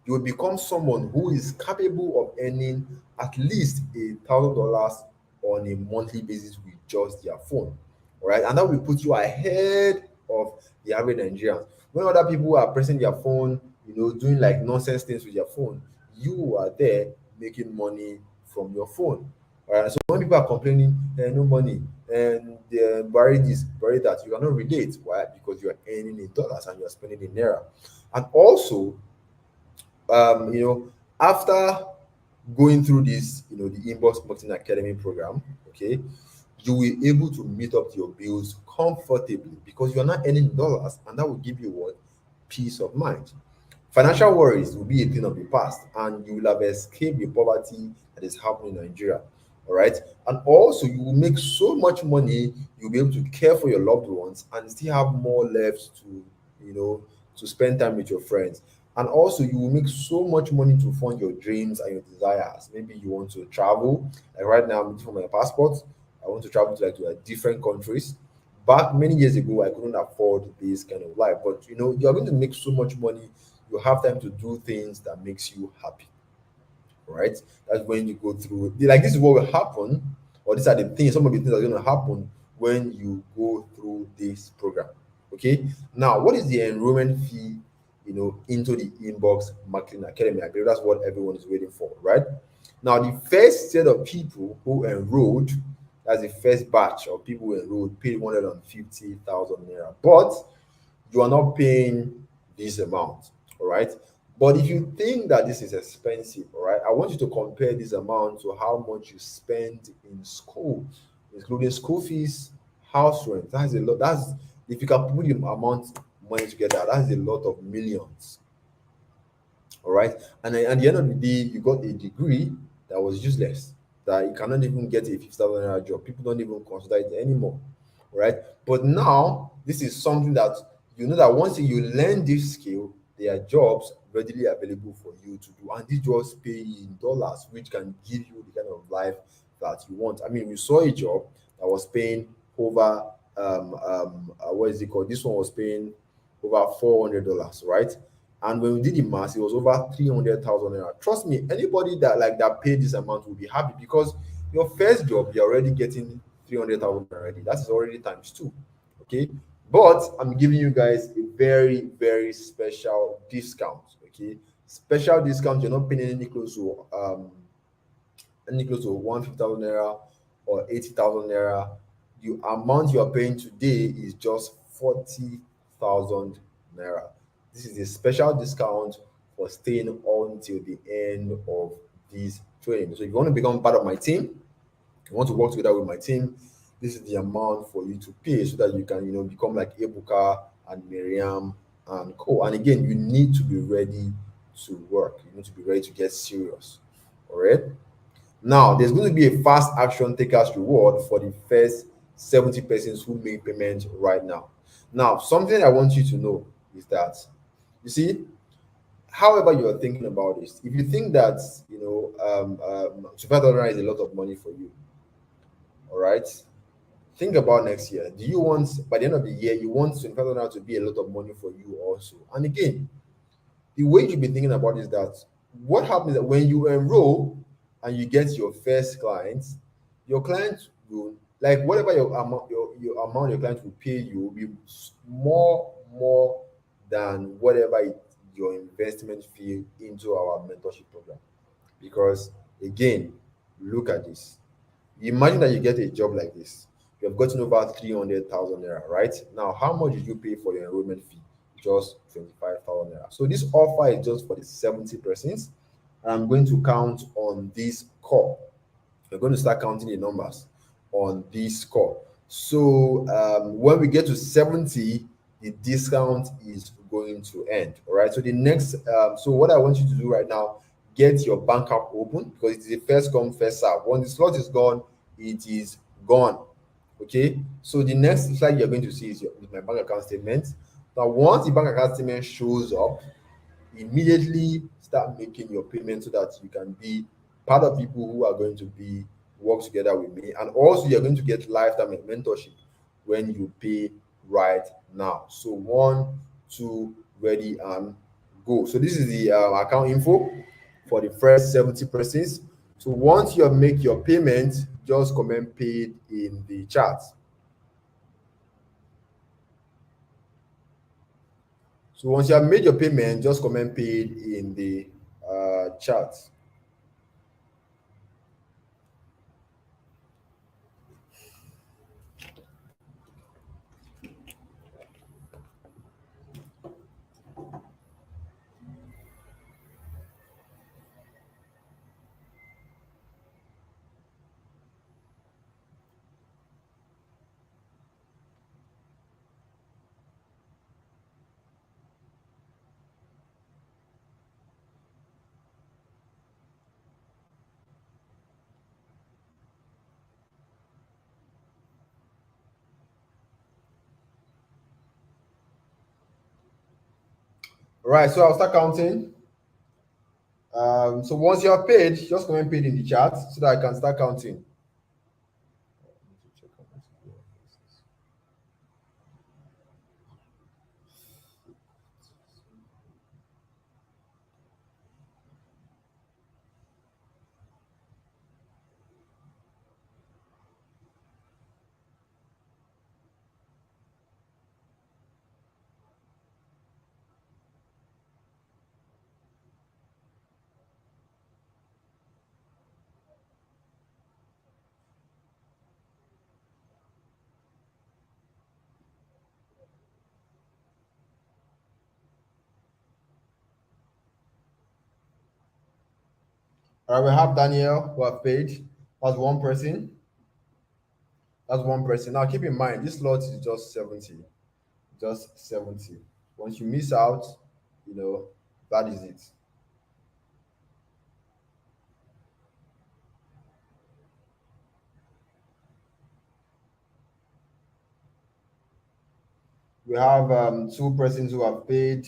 You will become someone who is capable of earning at least $1,000 on a monthly basis with just their phone. All right, and that will put you ahead of the average Nigerians. When other people are pressing their phone, doing like nonsense things with their phone, you are there making money from your phone. All right, so when people are complaining, no money, and bury this, bury that, you cannot relate. Why? Because you are earning in dollars and you are spending in naira. And also, after going through this, the Inbox Marketing Academy program, okay, you will be able to meet up to your bills comfortably because you are not earning dollars, and that will give you what? Peace of mind. Financial worries will be a thing of the past, and you will have escaped the poverty that is happening in Nigeria. All right, and also you will make so much money, you'll be able to care for your loved ones and still have more left to to spend time with your friends. And also, you will make so much money to fund your dreams and your desires. Maybe you want to travel. Like right now, I'm looking for my passport. I want to travel to different countries. Back many years ago, I couldn't afford this kind of life. But you are going to make so much money. You have time to do things that makes you happy, right? That's when you go through like this is what will happen, or these are the things, some of the things that are going to happen when you go through this program. Okay. Now, what is the enrollment fee? Into the Inbox Marketing Academy. I believe that's what everyone is waiting for, right? Now, the first set of people who enrolled, that's the first batch of people who enrolled, paid 150,000 naira. But you are not paying this amount, all right? But if you think that this is expensive, all right, I want you to compare this amount to how much you spend in school, including school fees, house rent. That's a lot. That's if you can put the amount money together, that's a lot of millions, all right. And then at the end of the day, you got a degree that was useless, that you cannot even get a 50,000 naira job. People don't even consider it anymore, right? But now, this is something that that once you learn this skill, there are jobs readily available for you to do. And these jobs pay in dollars, which can give you the kind of life that you want. I mean, we saw a job that was paying over, what is it called? This one was paying over $400, right? And when we did the math, it was over 300,000 naira. Trust me, anybody that paid this amount will be happy, because your first job, you're already getting 300,000 already. That is already times two. Okay. But I'm giving you guys a very, very special discount. Okay. Special discount. You're not paying any close to 150,000 naira or 80,000 naira. The amount you are paying today is just 40,000 naira. This is a special discount for staying until the end of this training. So if you want to become part of my team, you want to work together with my team, this is the amount for you to pay so that you can, become like Ebuka and Miriam and co. And again, you need to be ready to work. You need to be ready to get serious. All right. Now, there's going to be a fast action takers reward for the first 70 persons who make payment right now. Now, something I want you to know is that, you see, however you are thinking about this, if you think that, 25,000 is a lot of money for you, all right, think about next year. Do you want, by the end of the year, you want 25,000 to be a lot of money for you also? And again, the way you've been thinking about is that what happens that when you enroll and you get your first client, your client will, like, whatever your amount your client will pay you will be more than whatever your investment fee into our mentorship program. Because again, look at this. Imagine that you get a job like this. You have gotten over 300,000 naira, right? Now, how much did you pay for your enrollment fee? Just 25,000 naira. So this offer is just for the 70 persons. And I'm going to count on this call. We're going to start counting the numbers on this call. So when we get to 70, the discount is going to end. All right. So the next, so what I want you to do right now, get your bank app open, because it is a first come, first serve. When the slot is gone, it is gone. Okay. So the next slide you're going to see is my bank account statement. Now, once the bank account statement shows up, immediately start making your payment so that you can be part of people who are going to be work together with me. And also, you're going to get lifetime mentorship when you pay right now. So 1, 2, ready and go. So this is the account info for the first 70 persons. So once you have make your payment, just comment paid in the chat. So once you have made your payment, just comment paid in the chat. All right, so I'll start counting. So once you are paid, just comment paid in the chat so that I can start counting. All right, we have Daniel who have paid. That's one person. That's one person. Now keep in mind this slot is just 70. Just 70. Once you miss out, you know, that is it. We have two persons who have paid.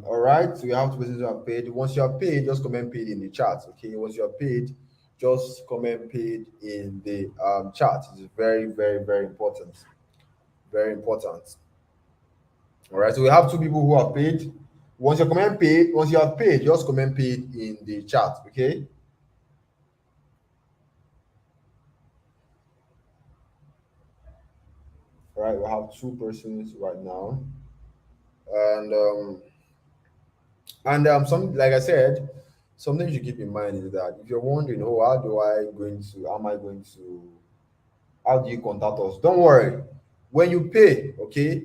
All right, so we have two persons who have paid. Once you are paid, just comment paid in the chat. Okay, once you are paid, just comment paid in the chat. It's very, very, very important. Very important. All right, so we have two people who have paid. Once you have paid, just comment paid in the chat. Okay. All right, we have two persons right now, and some, like I said, something you should keep in mind is that if you're wondering, oh, how am I going to, how do you contact us? Don't worry. When you pay, okay,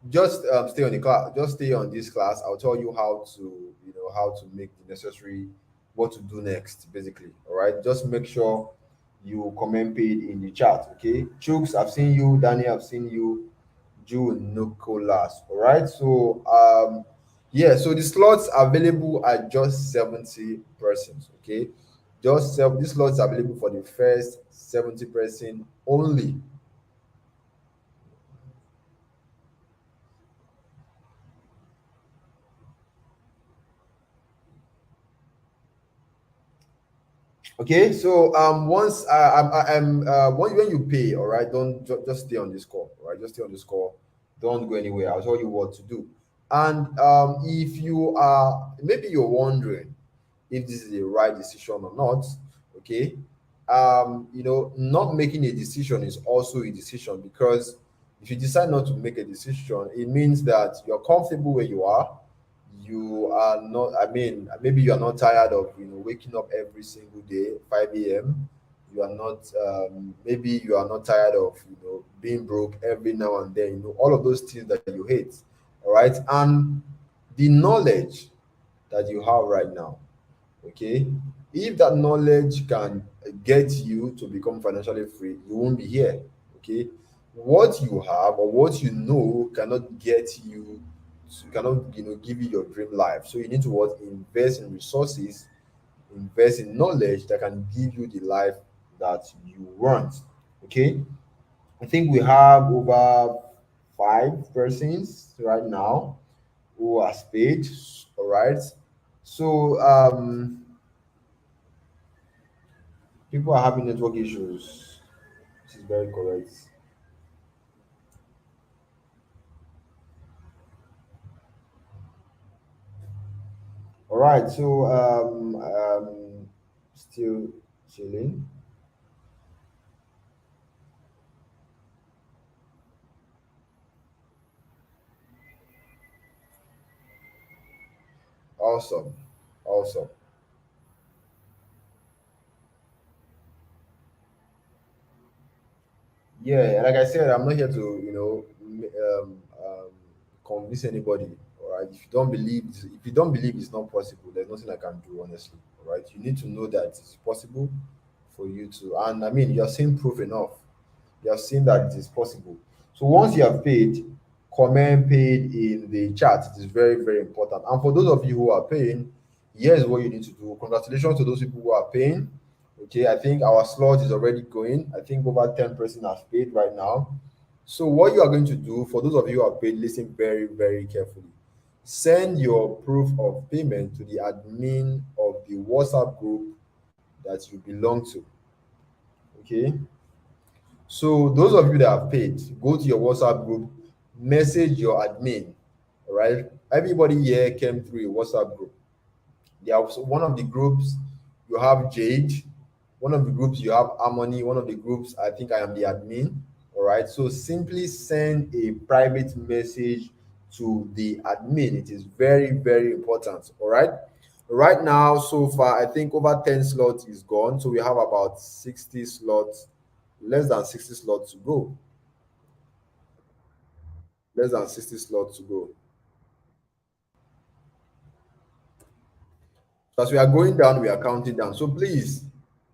just stay on the class, just stay on this class. I'll tell you how to, how to make the necessary, what to do next, basically. All right, just make sure you comment paid in the chat. Okay, Chooks, I've seen you. Danny, I've seen you. June Nicholas. All right. So yeah, so the slots available are just 70 persons. Okay. These slots are available for the first 70 person only. Okay, so once I'm when you pay, all right, don't just stay on this call, all right, just stay on this call, don't go anywhere. I'll tell you what to do. And if you are, maybe you're wondering if this is the right decision or not, okay, not making a decision is also a decision, because if you decide not to make a decision, it means that you're comfortable where you are. You are not, I mean, maybe you are not tired of waking up every single day 5 a.m. You are not, maybe you are not tired of being broke every now and then, all of those things that you hate. All right, and the knowledge that you have right now, okay, if that knowledge can get you to become financially free, you won't be here. Okay, what you have or what you know cannot get you cannot give you your dream life. So you need to what, invest in resources, invest in knowledge that can give you the life that you want. Okay, I think we have over 5 persons right now who are paid. All right, so people are having network issues. This is very correct. All right, so still chilling. Awesome, awesome. Yeah, like I said, I'm not here to convince anybody. All right, if you don't believe it's not possible, there's nothing I can do, honestly. All right, you need to know that it's possible for you to, and I mean, you're seeing proof enough. You have seen that it is possible. So once you have paid, comment paid in the chat. It is very, very important. And for those of you who are paying, here's what you need to do. Congratulations to those people who are paying. Okay, I think our slot is already going. I think over 10 person have paid right now. So what you are going to do, for those of you who have paid, listen very, very carefully. Send your proof of payment to the admin of the WhatsApp group that you belong to. Okay. So those of you that have paid, go to your WhatsApp group, message your admin. All right. Everybody here came through a WhatsApp group. There are one of the groups you have Jade, one of the groups you have Harmony, one of the groups I think I am the admin. All right. So simply send a private message to the admin. It is very, very important. All right. Right now, so far, I think over 10 slots is gone. So we have about 60 slots, less than 60 slots to go. Less than 60 slots to go. So as we are going down, we are counting down. So please,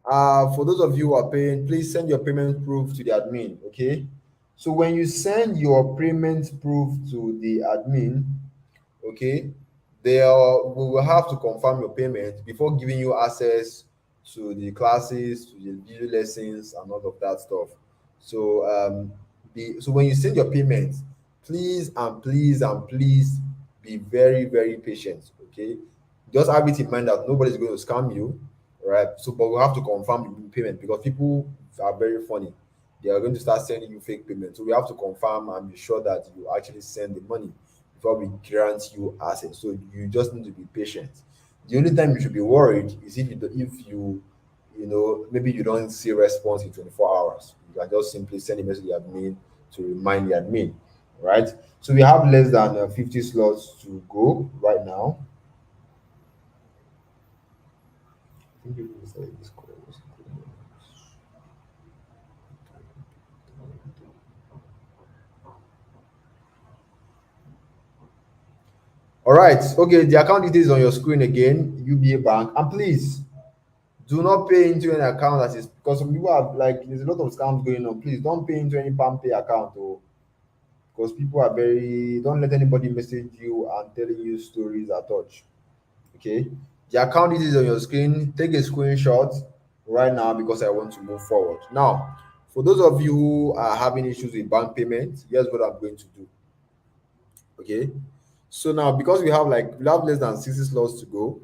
for those of you who are paying, please send your payment proof to the admin. Okay. So when you send your payment proof to the admin, okay, they are, we will have to confirm your payment before giving you access to the classes, to the video lessons, and all of that stuff. So so when you send your payment, please and please and please be very, very patient. Okay, just have it in mind that nobody's going to scam you, right? So but we have to confirm the payment because people are very funny. They are going to start sending you fake payments, so we have to confirm and be sure that you actually send the money before we grant you access. So you just need to be patient. The only time you should be worried is if maybe you don't see response in 24 hours. You can just simply send a message to the admin to remind the admin, right? So we have less than 50 slots to go right now. I think people say this call was- All right. Okay. The account details on your screen again. UBA Bank, and please do not pay into an account that is, because some people have, like, there's a lot of scams going on. Please don't pay into any pay account, or because people are very, don't let anybody message you and telling you stories at touch. Okay. The account details on your screen. Take a screenshot right now because I want to move forward. Now, for those of you who are having issues with bank payment, here's what I'm going to do. Okay. So now, because we have less than 60 slots to go,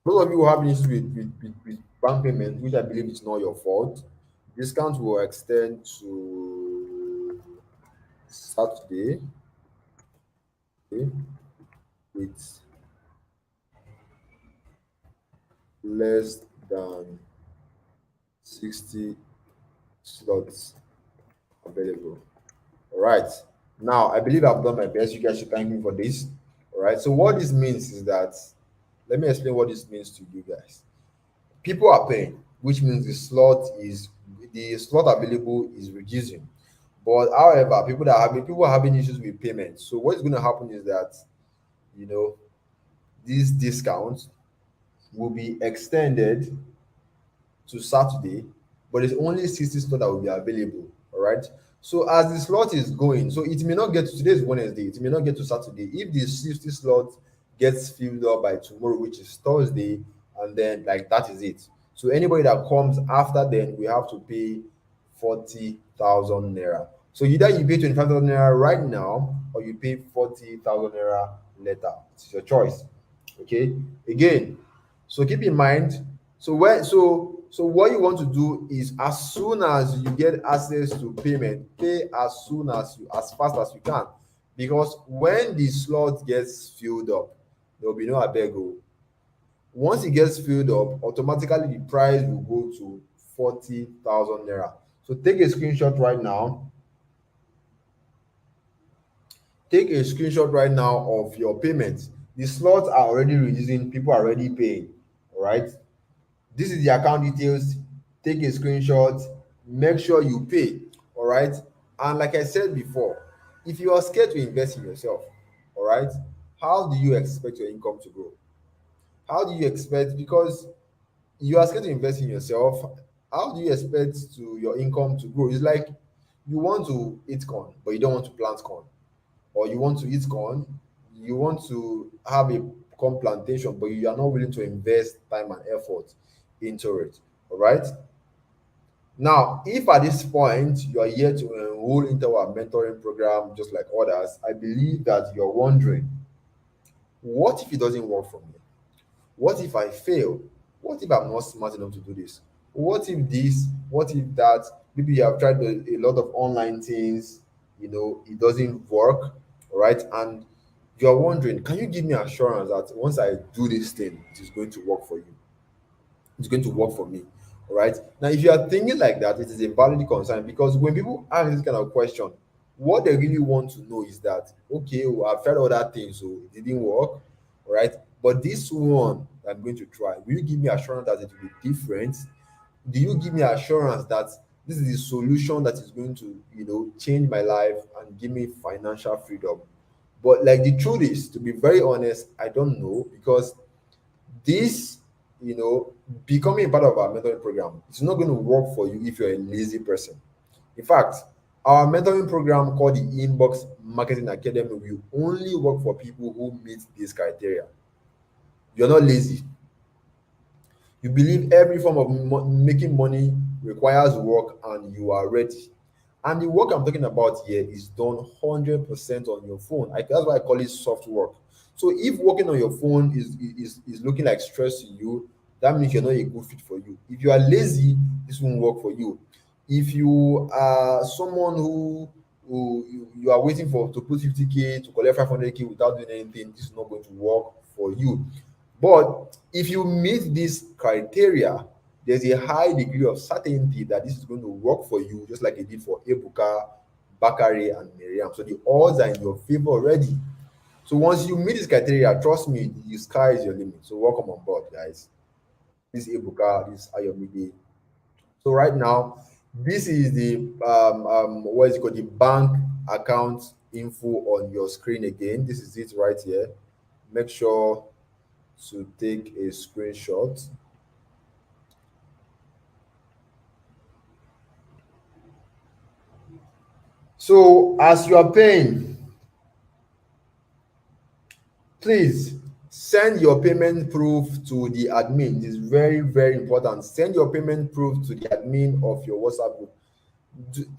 those of you who have issues with bank payment, which I believe is not your fault, discount will extend to Saturday, okay, with less than 60 slots available. All right. Now, I believe I've done my best. You guys should thank me for this. All right. So, what this means is that, let me explain what this means to you guys. People are paying, which means the slot available is reducing. But however, people are having issues with payment. So what is going to happen is that, you know these discounts will be extended to Saturday, but it's only 60 slots that will be available. All right. So as the slot is going, so it may not get to today's Wednesday, it may not get to Saturday. If the 60 slot gets filled up by tomorrow, which is Thursday, and then like that is it. So anybody that comes after then, we have to pay 40,000 naira. So either you pay 25,000 naira right now, or you pay 40,000 naira later. It's your choice. Okay. Again, so keep in mind, so what you want to do is, as soon as you get access to payment, pay as fast as you can, because when the slot gets filled up, there will be no abego. Once it gets filled up, automatically the price will go to 40,000 naira. So take a screenshot right now. Take a screenshot right now of your payments. The slots are already reducing, people are already paying. All right. This is the account details. Take a screenshot, make sure you pay. All right. And like I said before, if you are scared to invest in yourself, all right, how do you expect your income to grow? How do you expect, because you are scared to invest in yourself, how do you expect to your income to grow? It's like you want to eat corn, but you don't want to plant corn, or you want to eat corn, you want to have a corn plantation, but you are not willing to invest time and effort into it. All right. Now, if at this point you are here to enroll into our mentoring program, just like others, I believe that you're wondering, what if it doesn't work for me? What if I fail? What if I'm not smart enough to do this? What if this? What if that? Maybe you have tried a lot of online things, it doesn't work, all right? And you're wondering, can you give me assurance that once I do this thing, it is going to work for you? It's going to work for me. All right. Now, if you are thinking like that, it is a valid concern, because when people ask this kind of question, what they really want to know is that, okay, well, I've tried other things, so it didn't work. All right. But this one I'm going to try, will you give me assurance that it will be different? Do you give me assurance that this is the solution that is going to, change my life and give me financial freedom? But like, the truth is, to be very honest, I don't know, because this, becoming a part of our mentoring program, it's not going to work for you if you're a lazy person. In fact, our mentoring program called the Inbox Marketing Academy will only work for people who meet this criteria. You're not lazy. You believe every form of making money requires work, and you are ready. And the work I'm talking about here is done 100% on your phone. That's why I call it soft work. So if working on your phone is looking like stress to you, that means you're not a good fit for you. If you are lazy, this won't work for you. If you are someone who you are waiting for to put 50K to collect 500K without doing anything, this is not going to work for you. But if you meet this criteria, there's a high degree of certainty that this is going to work for you, just like it did for Ebuka, Bakari, and Miriam. So the odds are in your favor already. So once you meet this criteria, trust me, the sky is your limit. So welcome on board, guys. This is Ebuka, this is Ayomide. So right now, this is the what is it called, the bank account info on your screen again. This is it right here. Make sure to take a screenshot. So as you are paying, please send your payment proof to the admin. It is very, very important. Send your payment proof to the admin of your WhatsApp group.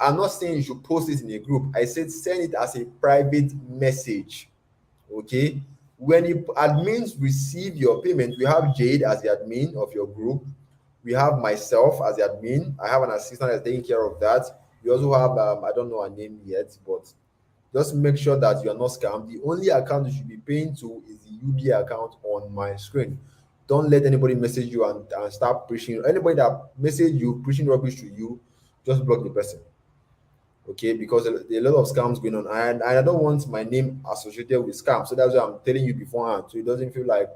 I'm not saying you should post it in a group. I said send it as a private message. Okay. When the admins receive your payment, we have Jade as the admin of your group. We have myself as the admin. I have an assistant that's taking care of that. We also have I don't know her name yet, but just make sure that you are not scammed. The only account you should be paying to is the UBA account on my screen. Don't let anybody message you and start preaching. Anybody that message you preaching rubbish to you, just block the person. Okay, because there are a lot of scams going on, and I don't want my name associated with scams. So that's why I'm telling you beforehand, so it doesn't feel like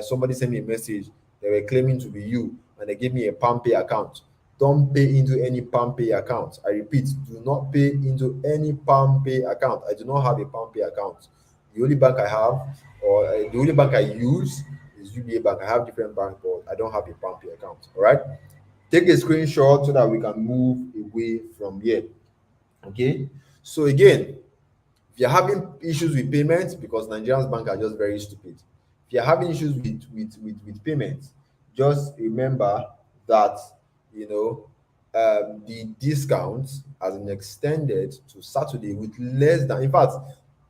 somebody sent me a message, they were claiming to be you, and they gave me a PalmPay account. Don't pay into any PalmPay account. I repeat, do not pay into any PalmPay account. I do not have a PalmPay account. The only bank I have, or the only bank I use, is UBA Bank. I have different banks, but I don't have a PalmPay account. All right, take a screenshot so that we can move away from here. Okay, so again, if you're having issues with payments, because Nigerians bank are just very stupid. If you're having issues with payments, just remember that the discount has been extended to Saturday with less than, in fact,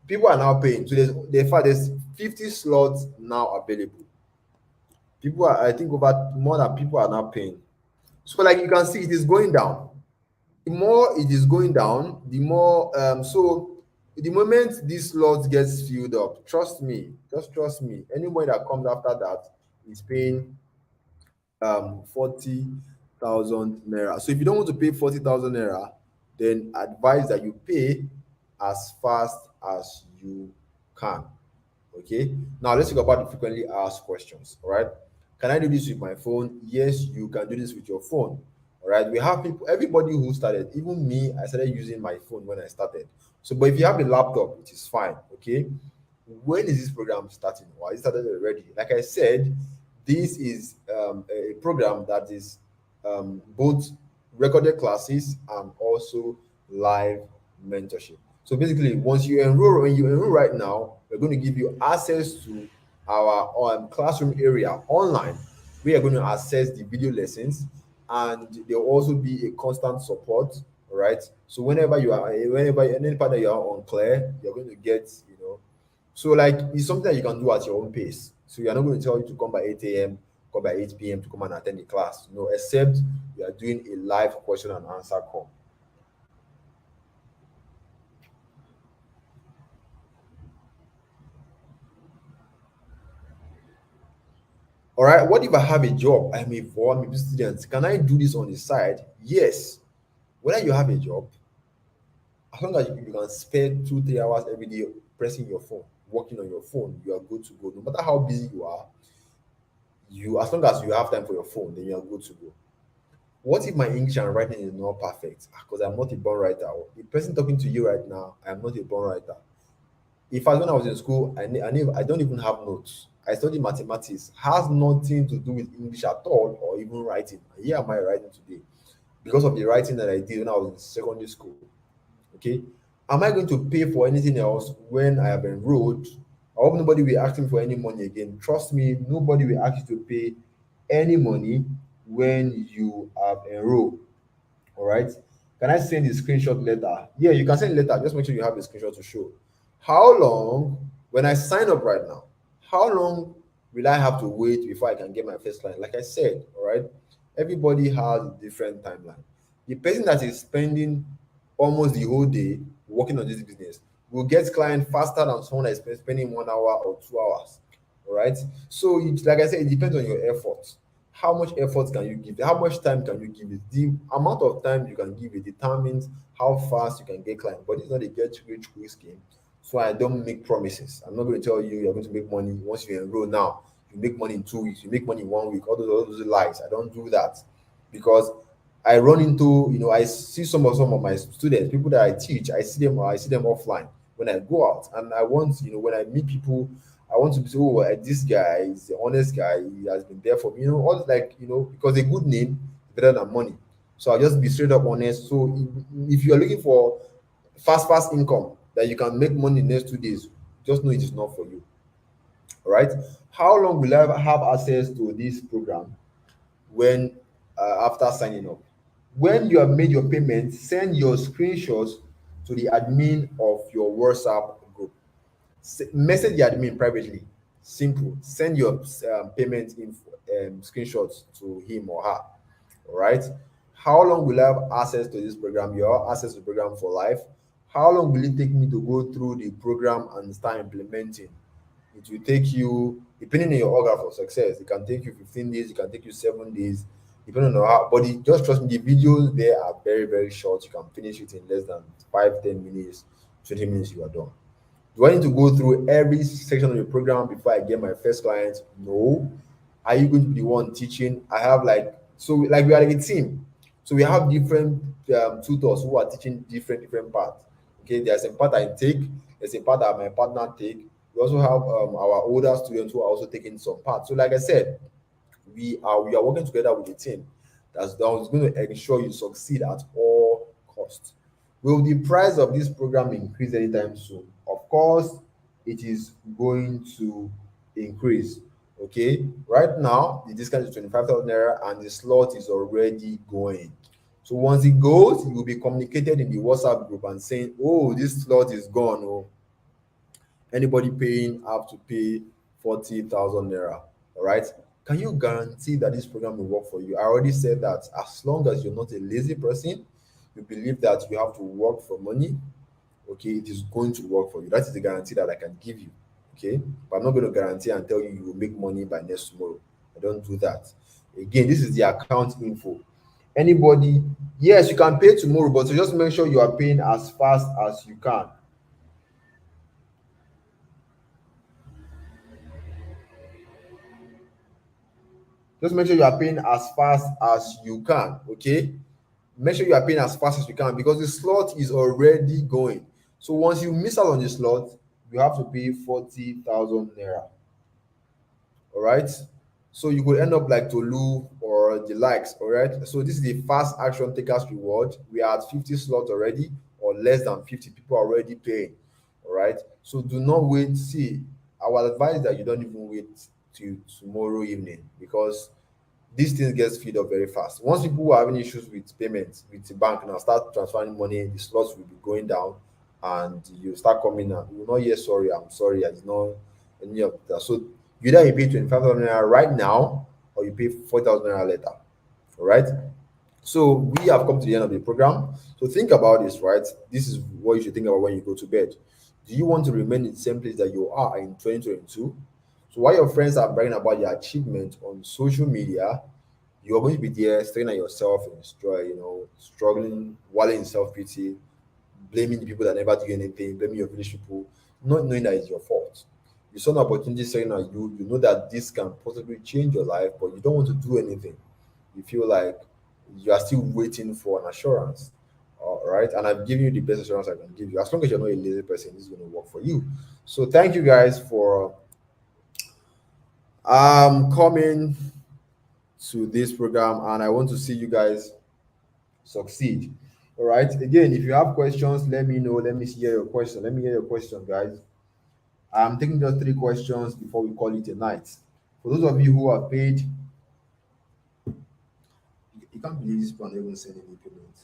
people are now paying. So there's 50 slots now available. People are, I think, over more than people are now paying. So like you can see, it is going down. The more it is going down, the more so the moment this slot gets filled up, trust me, just trust me, anybody that comes after that is paying 40,000 naira. So if you don't want to pay 40,000 naira, then advise that you pay as fast as you can. Okay, now let's talk about the frequently asked questions. All right, can I do this with my phone? Yes, you can do this with your phone. All right, we have people, everybody who started, even me, I started using my phone when I started. So, but if you have a laptop, it is fine. Okay, when is this program starting? Or is it started already? Like I said, this is a program that is both recorded classes and also live mentorship. So basically, once you enroll, when you enroll right now, we're going to give you access to our classroom area online. We are going to access the video lessons. and there will also be a constant support. All right. So whenever any part that you are unclear, you're going to get, so like it's something that you can do at your own pace. So you're not going to tell you to come by 8 a.m., come by 8 p.m. to come and attend the class. No, except you are doing a live question and answer call. All right. What if I have a job? I'm a student. Can I do this on the side? Yes. Whether you have a job, as long as you can spare 2 3 hours every day pressing your phone, working on your phone, you are good to go. No matter how busy you are, you as long as you have time for your phone, then you are good to go. What if my English and writing is not perfect? Because I'm not a born writer. The person talking to you right now, I am not a born writer. In fact, when I was in school, I don't even have notes. I studied mathematics, has nothing to do with English at all, or even writing. And here am I writing today because of the writing that I did when I was in secondary school. Okay, am I going to pay for anything else when I have enrolled? I hope nobody will ask me for any money again. Trust me, nobody will ask you to pay any money when you have enrolled. All right. Can I send a screenshot later? Yeah, you can send letter. Just make sure you have a screenshot to show. How long, when I sign up right now, how long will I have to wait before I can get my first client? Like I said, all right, everybody has a different timeline. The person that is spending almost the whole day working on this business will get client faster than someone that is spending 1 hour or 2 hours. All right. So, like I said, it depends on your effort. How much effort can you give? How much time can you give it? The amount of time you can give it determines how fast you can get client. But it's not a get rich quick scheme. So I don't make promises. I'm not going to tell you you're going to make money once you enroll now. You make money in 2 weeks. You make money in 1 week. All those lies. I don't do that because I run into, I see some of my students, people that I teach. I see them offline when I go out, and I want, when I meet people, I want to be, oh, this guy is the honest guy. He has been there for me. All like, because a good name is better than money. So I'll just be straight up honest. So if you're looking for fast income that you can make money in the next 2 days, just know it is not for you. All right. How long will I have access to this program when after signing up? When you have made your payment, send your screenshots to the admin of your WhatsApp group. Message the admin privately. Simple. Send your payment screenshots to him or her. All right. How long will I have access to this program? You have access to the program for life. How long will it take me to go through the program and start implementing? It will take you, depending on your order for success, it can take you 15 days, it can take you 7 days, depending on how. But just trust me, the videos there are very, very short. You can finish it in less than 5 10 minutes, 20 minutes, you are done. Do I need to go through every section of the program before I get my first client? No. Are you going to be the one teaching? I have like we are like a team. So we have different tutors who are teaching different parts. Okay, there's a part I take, there's a part that my partner take. We also have our older students who are also taking some parts. So like I said, we are working together with a team that is going to ensure you succeed at all costs. Will the price of this program increase anytime soon? Of course, it is going to increase. Okay, right now the discount is 25,000 naira and the slot is already going. So once it goes, it will be communicated in the WhatsApp group and saying, "Oh, this slot is gone. Oh, anybody paying have to pay 40,000 naira." All right. Can you guarantee that this program will work for you? I already said that as long as you're not a lazy person, you believe that you have to work for money, okay, it is going to work for you. That is the guarantee that I can give you. Okay. But I'm not going to guarantee and tell you you will make money by next tomorrow. I don't do that. Again, this is the account info. Anybody, yes, you can pay tomorrow, but just make sure you are paying as fast as you can. Just make sure you are paying as fast as you can. Okay. Make sure you are paying as fast as you can because the slot is already going. So once you miss out on the slot, you have to pay 40,000 naira. All right. So you could end up like Tolu or the likes. All right. So this is the fast action takers reward. We are at 50 slots already, or less than 50 people are already paying. All right. So do not wait. See, our advice that you don't even wait till tomorrow evening because these things get filled up very fast. Once people who are having issues with payments with the bank now start transferring money, the slots will be going down, and you start coming and you will not hear sorry, I'm sorry, and it's not any of that. So you either you pay 25,000 naira right now or you pay 40,000 naira later. All right. So we have come to the end of the program. So think about this, right? This is what you should think about when you go to bed. Do you want to remain in the same place that you are in 2022? So while your friends are bragging about your achievement on social media, you're going to be there staring at yourself and struggling, wallowing in self-pity, blaming the people that never do anything, blaming your village people, not knowing that it's your fault. You saw an opportunity saying that you know that this can possibly change your life, but you don't want to do anything. You feel like you are still waiting for an assurance. All right. And I've given you the best assurance I can give you. As long as you're not a lazy person, this is going to work for you. So thank you guys for coming to this program, and I want to see you guys succeed. All right. Again, if you have questions, let me know. Let me hear your question. Let me hear your question, guys. I'm taking just three questions before we call it a night. For those of you who are paid, you can't believe this one even sending me payments.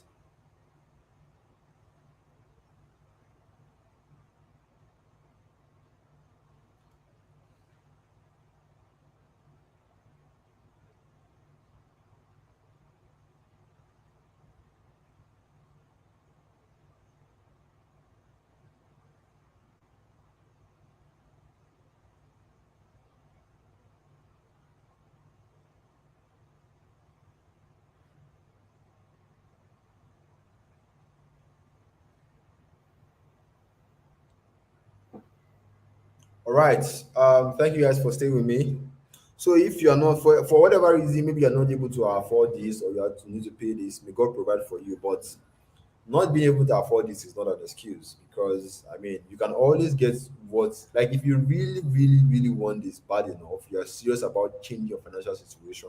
All right. Thank you guys for staying with me. So if you are not for whatever reason, maybe you're not able to afford this or you have to need to pay this, may God provide for you. But not being able to afford this is not an excuse, because I mean you can always get what, like, if you really, really, really want this bad enough, you're serious about changing your financial situation,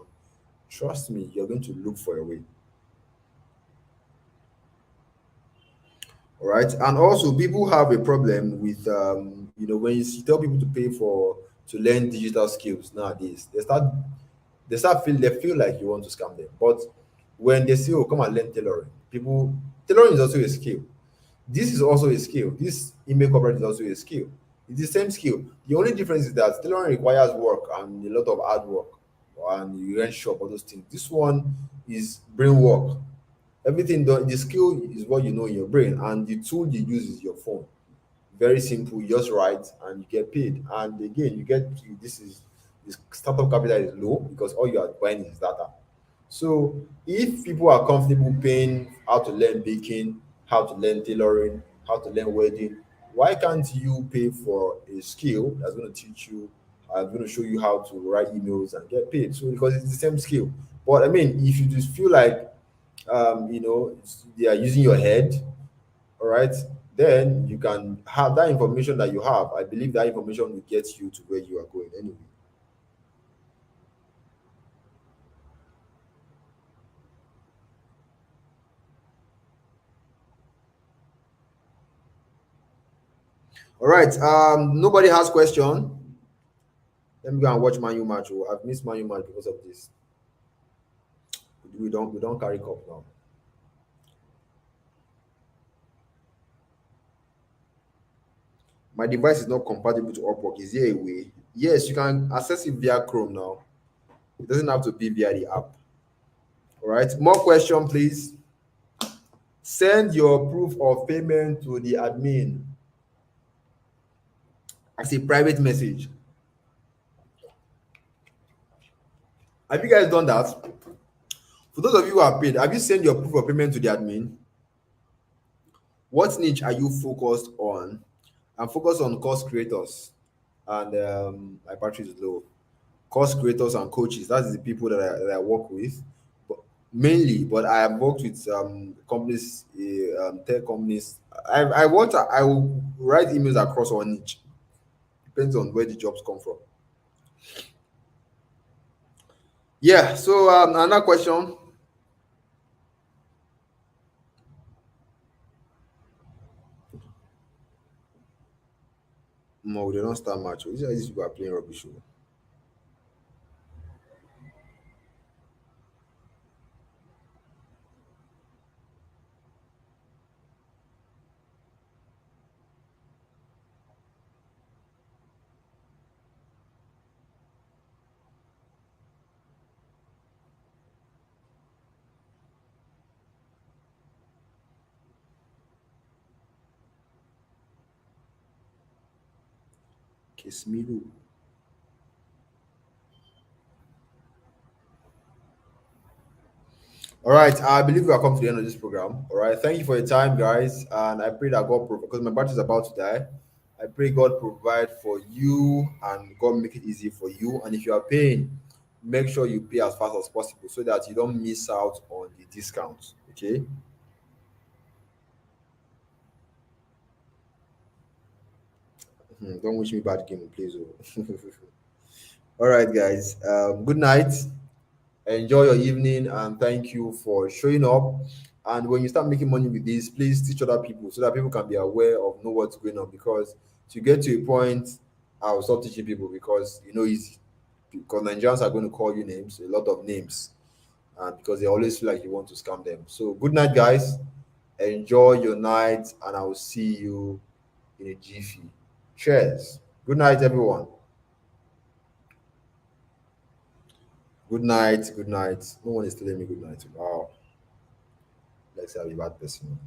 trust me, you're going to look for a way. All right. And also people have a problem with when you tell people to pay for to learn digital skills nowadays, they feel like you want to scam them. But when they say, oh, come and learn tailoring, people, tailoring is also a skill. This is also a skill. This email corporate is also a skill. It's the same skill. The only difference is that tailoring requires work and a lot of hard work, and you rent shop, all those things. This one is brain work. Everything done, the skill is what you know in your brain, and the tool you use is your phone. Very simple. You just write and you get paid. And again, this startup capital is low because all you are buying is data. So if people are comfortable paying how to learn baking, how to learn tailoring, how to learn welding, why can't you pay for a skill that's going to teach you, going to show you how to write emails and get paid? So because it's the same skill. But I mean, if you just feel like they are using your head, all right, then you can have that information that you have. I believe that information will get you to where you are going anyway. All right. Nobody has question. Let me go and watch Man U match. Oh, I've missed Man U match because of this. We don't carry cup now. My device is not compatible to Upwork. Is there a way? Yes, you can access it via Chrome now. It doesn't have to be via the app. All right. More question, please. Send your proof of payment to the admin as a private message. Have you guys done that? For those of you who are paid, have you sent your proof of payment to the admin? What niche are you focused on? I'm focused on course creators, and my battery is low. Course creators and coaches. That is the people that I work with, but mainly. But I have worked with companies, tech companies. I will write emails across all niche. Depends on where the jobs come from. Yeah. So another question. No, they don't start much. These people are playing rubbish. Oh. Kismilu. All right, I believe we are come to the end of this program. All right, thank you for your time, guys, and I pray that God, because my battery is about to die, I pray God provide for you and God make it easy for you. And if you are paying, make sure you pay as fast as possible so that you don't miss out on the discounts. Okay. Don't wish me bad game, please. Oh. All right, guys. Good night. Enjoy your evening and thank you for showing up. And when you start making money with this, please teach other people so that people can be aware of know what's going on. Because to get to a point, I'll stop teaching people because easy. Because Nigerians are going to call you names, a lot of names, and because they always feel like you want to scam them. So good night, guys. Enjoy your night, and I will see you in a jiffy. Cheers. Good night, everyone. Good night. Good night. No one is telling me good night. Wow. Let's say I'm a bad person.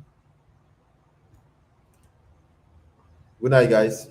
Good night, guys.